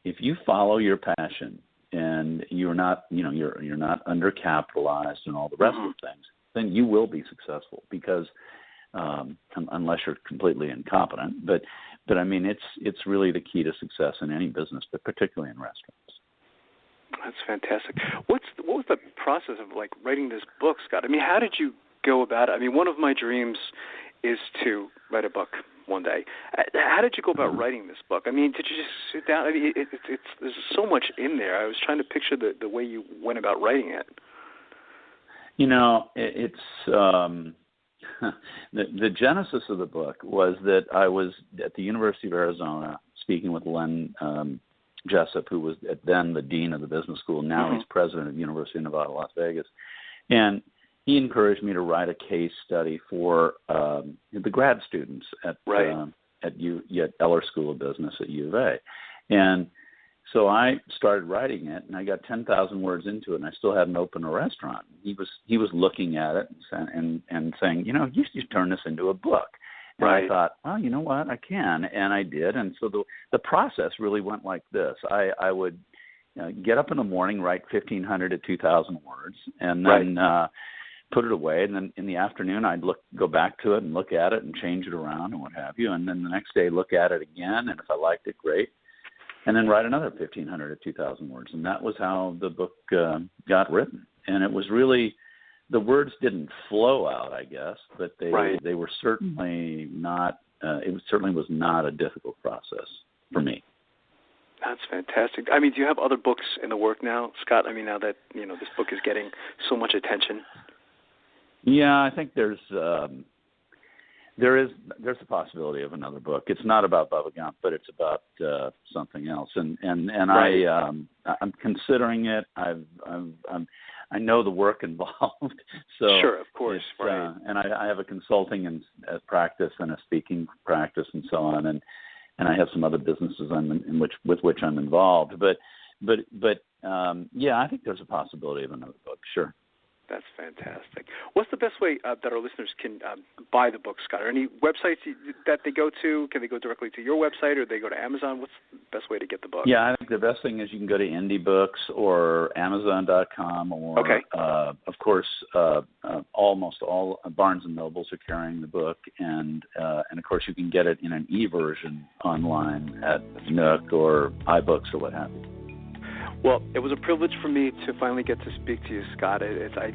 if you follow your passion and you're not, you're not undercapitalized and all the rest of the things, then you will be successful because unless you're completely incompetent. But I mean, it's really the key to success in any business, but particularly in restaurants. That's fantastic. What was the process of writing this book, Scott? I mean, how did you go about it? I mean, one of my dreams is to write a book one day. How did you go about writing this book? I mean, did you just sit down? I mean, there's so much in there. I was trying to picture the way you went about writing it. It's the genesis of the book was that I was at the University of Arizona speaking with Len Jessup, who was then the dean of the business school. Now he's president of University of Nevada, Las Vegas. And he encouraged me to write a case study for the grad students at Eller School of Business at U of A. And so I started writing it, and I got 10,000 words into it, and I still hadn't opened a restaurant. He was looking at it and saying, you should turn this into a book. And I thought, well, you know what, I can, and I did. And so the process really went like this. I would get up in the morning, write 1,500 to 2,000 words, and then put it away. And then in the afternoon, I'd go back to it and look at it and change it around and what have you. And then the next day, look at it again, and if I liked it, great. And then write another 1,500 to 2,000 words. And that was how the book got written. And it was really, the words didn't flow out, I guess, but they were certainly not, certainly was not a difficult process for me. That's fantastic. I mean, do you have other books in the work now, Scott? I mean, now that, this book is getting so much attention. Yeah, I think there's a possibility of another book. It's not about Bubba Gump, but it's about something else. And I'm considering it. I know the work involved. So sure, of course, and I have a consulting and practice and a speaking practice and so on, and I have some other businesses with which I'm involved. But I think there's a possibility of another book. Sure. That's fantastic. What's the best way that our listeners can buy the book, Scott? Are any websites that they go to? Can they go directly to your website, or they go to Amazon? What's the best way to get the book? Yeah, I think the best thing is you can go to IndieBooks or Amazon.com, or of course, almost all Barnes and Nobles are carrying the book, and of course you can get it in an e-version online at Nook or iBooks or what have you. Well, it was a privilege for me to finally get to speak to you, Scott. I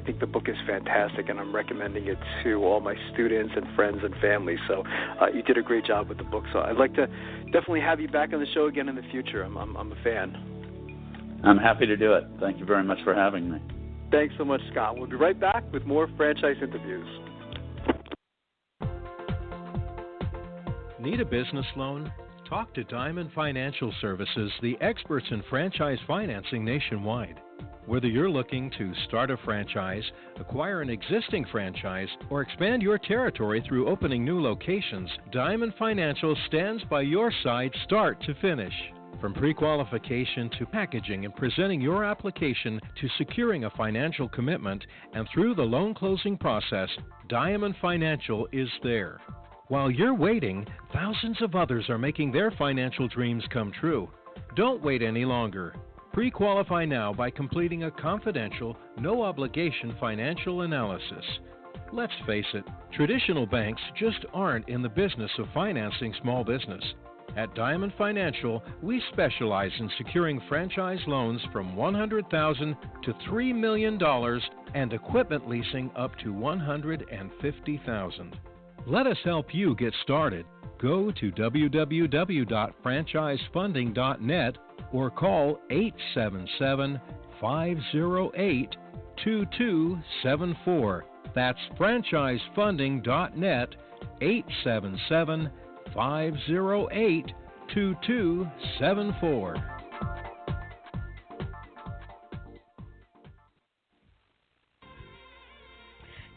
think the book is fantastic, and I'm recommending it to all my students and friends and family. So you did a great job with the book. So I'd like to definitely have you back on the show again in the future. I'm a fan. I'm happy to do it. Thank you very much for having me. Thanks so much, Scott. We'll be right back with more franchise interviews. Need a business loan? Talk to Diamond Financial Services, the experts in franchise financing nationwide. Whether you're looking to start a franchise, acquire an existing franchise, or expand your territory through opening new locations, Diamond Financial stands by your side start to finish. From pre-qualification to packaging and presenting your application to securing a financial commitment and through the loan closing process, Diamond Financial is there. While you're waiting, thousands of others are making their financial dreams come true. Don't wait any longer. Pre-qualify now by completing a confidential, no-obligation financial analysis. Let's face it, traditional banks just aren't in the business of financing small business. At Diamond Financial, we specialize in securing franchise loans from $100,000 to $3 million and equipment leasing up to $150,000. Let us help you get started. Go to www.franchisefunding.net or call 877-508-2274. That's franchisefunding.net, 877-508-2274.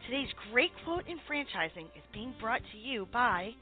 Today's great quote in franchising is being brought to you by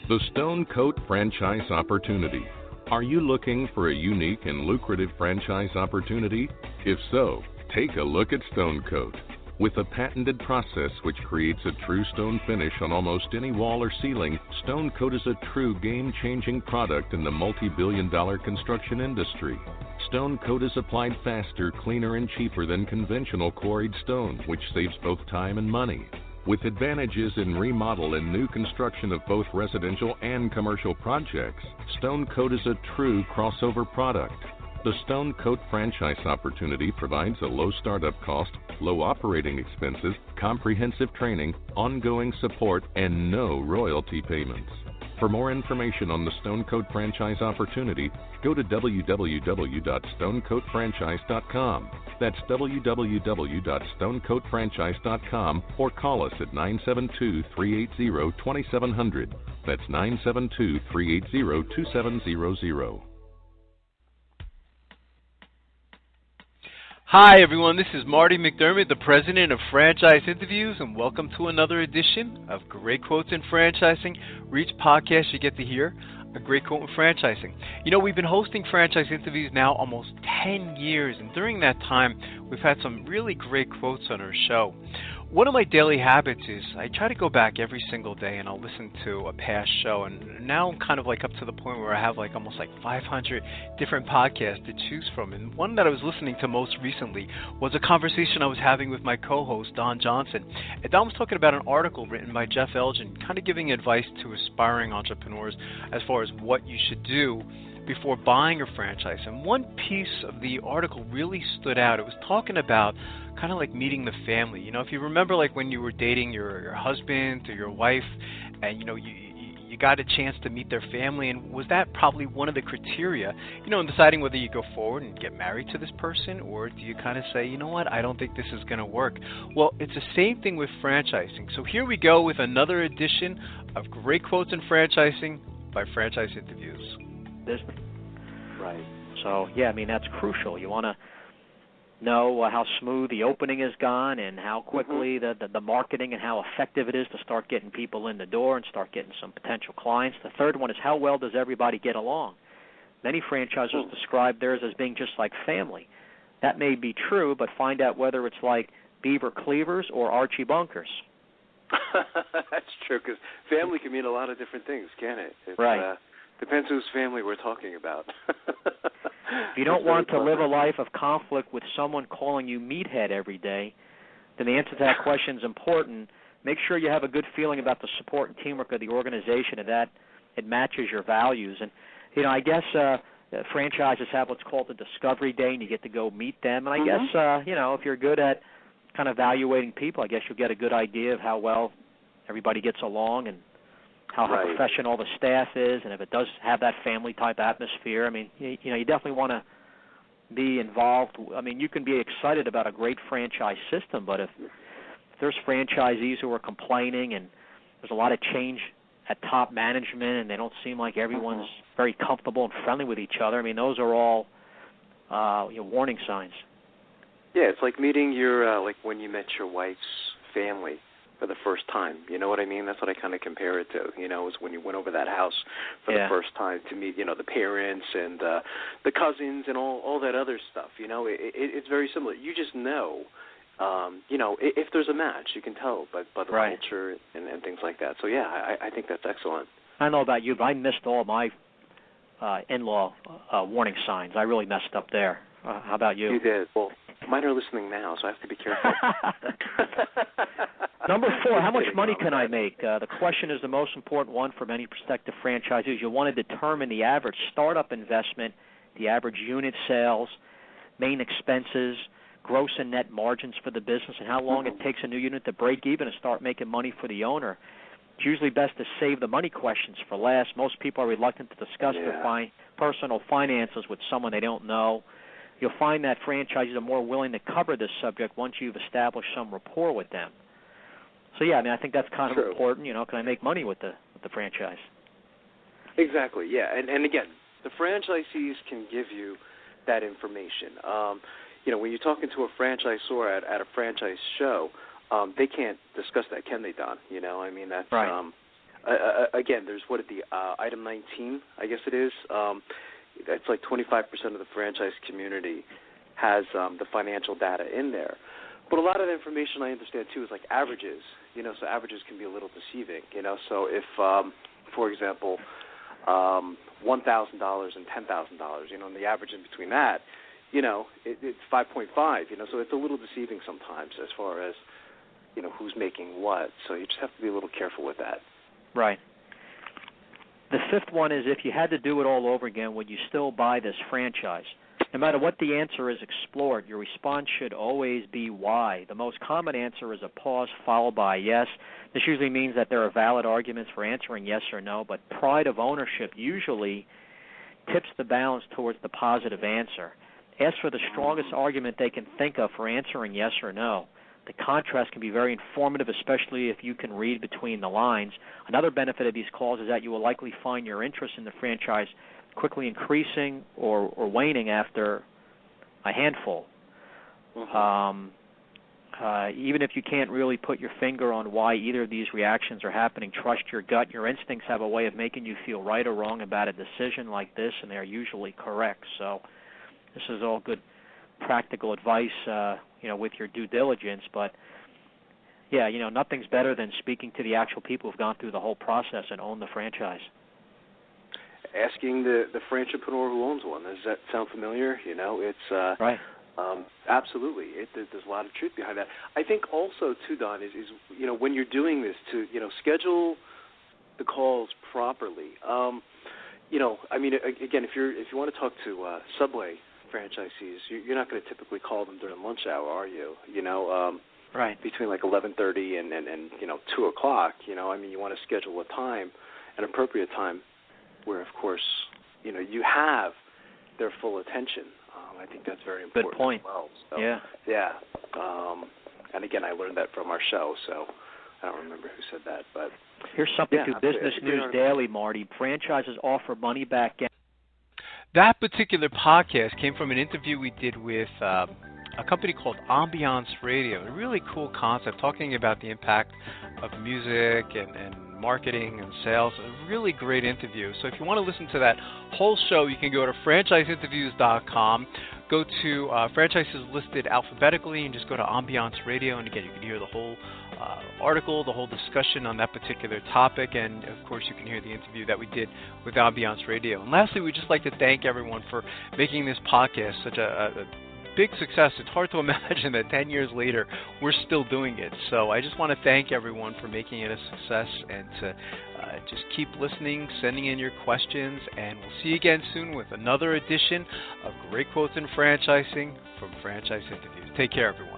the Stone Coat Franchise Opportunity. Are you looking for a unique and lucrative franchise opportunity? If so, take a look at Stone Coat. With a patented process which creates a true stone finish on almost any wall or ceiling, Stone Coat is a true game-changing product in the multi-billion-dollar construction industry. Stone Coat is applied faster, cleaner, and cheaper than conventional quarried stone, which saves both time and money. With advantages in remodel and new construction of both residential and commercial projects, Stone Coat is a true crossover product. The Stone Coat franchise opportunity provides a low startup cost, low operating expenses, comprehensive training, ongoing support, and no royalty payments. For more information on the Stone Coat franchise opportunity, go to www.stonecoatfranchise.com. That's www.stonecoatfranchise.com or call us at 972-380-2700. That's 972-380-2700. Hi everyone, this is Marty McDermott, the president of Franchise Interviews, and welcome to another edition of Great Quotes in Franchising. For each podcast you get to hear a great quote in franchising. You know, we've been hosting Franchise Interviews now almost 10 years, and during that time we've had some really great quotes on our show. One of my daily habits is I try to go back every single day and I'll listen to a past show, and now I'm kind of like up to the point where I have like almost like 500 different podcasts to choose from. And one that I was listening to most recently was a conversation I was having with my co-host Don Johnson. And Don was talking about an article written by Jeff Elgin, kind of giving advice to aspiring entrepreneurs as far as what you should do before buying a franchise. And one piece of the article really stood out. It was talking about kind of like meeting the family. You know, if you remember like when you were dating your husband or your wife, and you know, you got a chance to meet their family, and was that probably one of the criteria, you know, in deciding whether you go forward and get married to this person, or do you kind of say, you know what, I don't think this is going to work? Well, it's the same thing with franchising. So here we go with another edition of Great Quotes in Franchising by Franchise Interviews. Right. So, yeah, I mean, that's crucial. You want to know how smooth the opening has gone and how quickly the marketing and how effective it is to start getting people in the door and start getting some potential clients. The third one is how well does everybody get along? Many franchisers describe theirs as being just like family. That may be true, but find out whether it's like Beaver Cleavers or Archie Bunkers. That's true, because family can mean a lot of different things, can't it? Right. Depends whose family we're talking about. If you don't want to live a life of conflict with someone calling you meathead every day, then the answer to that question is important. Make sure you have a good feeling about the support and teamwork of the organization and that it matches your values. And, you know, I guess franchises have what's called the Discovery Day, and you get to go meet them. And I guess, you know, if you're good at kind of evaluating people, I guess you'll get a good idea of how well everybody gets along and how professional the staff is, and if it does have that family-type atmosphere. I mean, you know, you definitely want to be involved. I mean, you can be excited about a great franchise system, but if there's franchisees who are complaining and there's a lot of change at top management, and they don't seem like everyone's very comfortable and friendly with each other. I mean, those are all warning signs. Yeah, it's like meeting your like when you met your wife's family for the first time. You know what I mean? That's what I kind of compare it to. You know, is when you went over that house for the first time to meet, the parents and the cousins and all that other stuff. You know, it's very similar. You just know, if there's a match, you can tell by the culture and things like that. So, yeah, I think that's excellent. I don't know about you, but I missed all my in-law warning signs. I really messed up there. How about you? You did. Well, mine are listening now, so I have to be careful. Number 4, how much money can I make? The question is the most important one for many prospective franchisees. You want to determine the average startup investment, the average unit sales, main expenses, gross and net margins for the business, and how long it takes a new unit to break even and start making money for the owner. It's usually best to save the money questions for last. Most people are reluctant to discuss their personal finances with someone they don't know. You'll find that franchisees are more willing to cover this subject once you've established some rapport with them. So, yeah, I mean, I think that's kind of important. Can I make money with the franchise? Exactly, yeah. And again, the franchisees can give you that information. When you're talking to a franchisor at a franchise show, they can't discuss that, can they, Don? I mean, that's again, there's item 19, I guess it is. That's like 25% of the franchise community has the financial data in there. But a lot of the information I understand, too, is like averages. So averages can be a little deceiving. So if, for example, $1,000 and $10,000, and the average in between that, it's 5.5. So it's a little deceiving sometimes as far as, who's making what. So you just have to be a little careful with that. Right. The 5th one is, if you had to do it all over again, would you still buy this franchise? No matter what the answer is explored, your response should always be why. The most common answer is a pause followed by yes. This usually means that there are valid arguments for answering yes or no, but pride of ownership usually tips the balance towards the positive answer. Ask for the strongest argument they can think of for answering yes or no. The contrast can be very informative, especially if you can read between the lines. Another benefit of these calls is that you will likely find your interest in the franchise quickly increasing or waning after a handful. Even if you can't really put your finger on why either of these reactions are happening, trust your gut. Your instincts have a way of making you feel right or wrong about a decision like this, and they're usually correct. So this is all good practical advice, with your due diligence. But, yeah, nothing's better than speaking to the actual people who've gone through the whole process and own the franchise. Asking the franchipreneur who owns one. Does that sound familiar? It's right. Absolutely. There's a lot of truth behind that. I think also, too, Don, is when you're doing this to, schedule the calls properly. I mean, again, if you want to talk to Subway franchisees, you're not going to typically call them during lunch hour, are you? Right. Between like 11:30 and 2 o'clock. I mean, you want to schedule a time, an appropriate time, where of course you have their full attention. I think that's very important. Good point. As well. So, yeah. And again, I learned that from our show, so I don't remember who said that, but here's something to Business News Daily, Marty. Franchises offer money back. That particular podcast came from an interview we did with a company called Ambiance Radio. A really cool concept, talking about the impact of music and marketing and sales. A really great interview. So if you want to listen to that whole show, you can go to franchiseinterviews.com, go to franchises listed alphabetically, and just go to Ambiance Radio, and again, you can hear the whole article, the whole discussion on that particular topic, and of course you can hear the interview that we did with Ambiance Radio. And lastly, we'd just like to thank everyone for making this podcast such a big success. It's hard to imagine that 10 years later we're still doing it. So I just want to thank everyone for making it a success, and to just keep listening, sending in your questions, and we'll see you again soon with another edition of Great Quotes in Franchising from Franchise Interviews. Take care, everyone.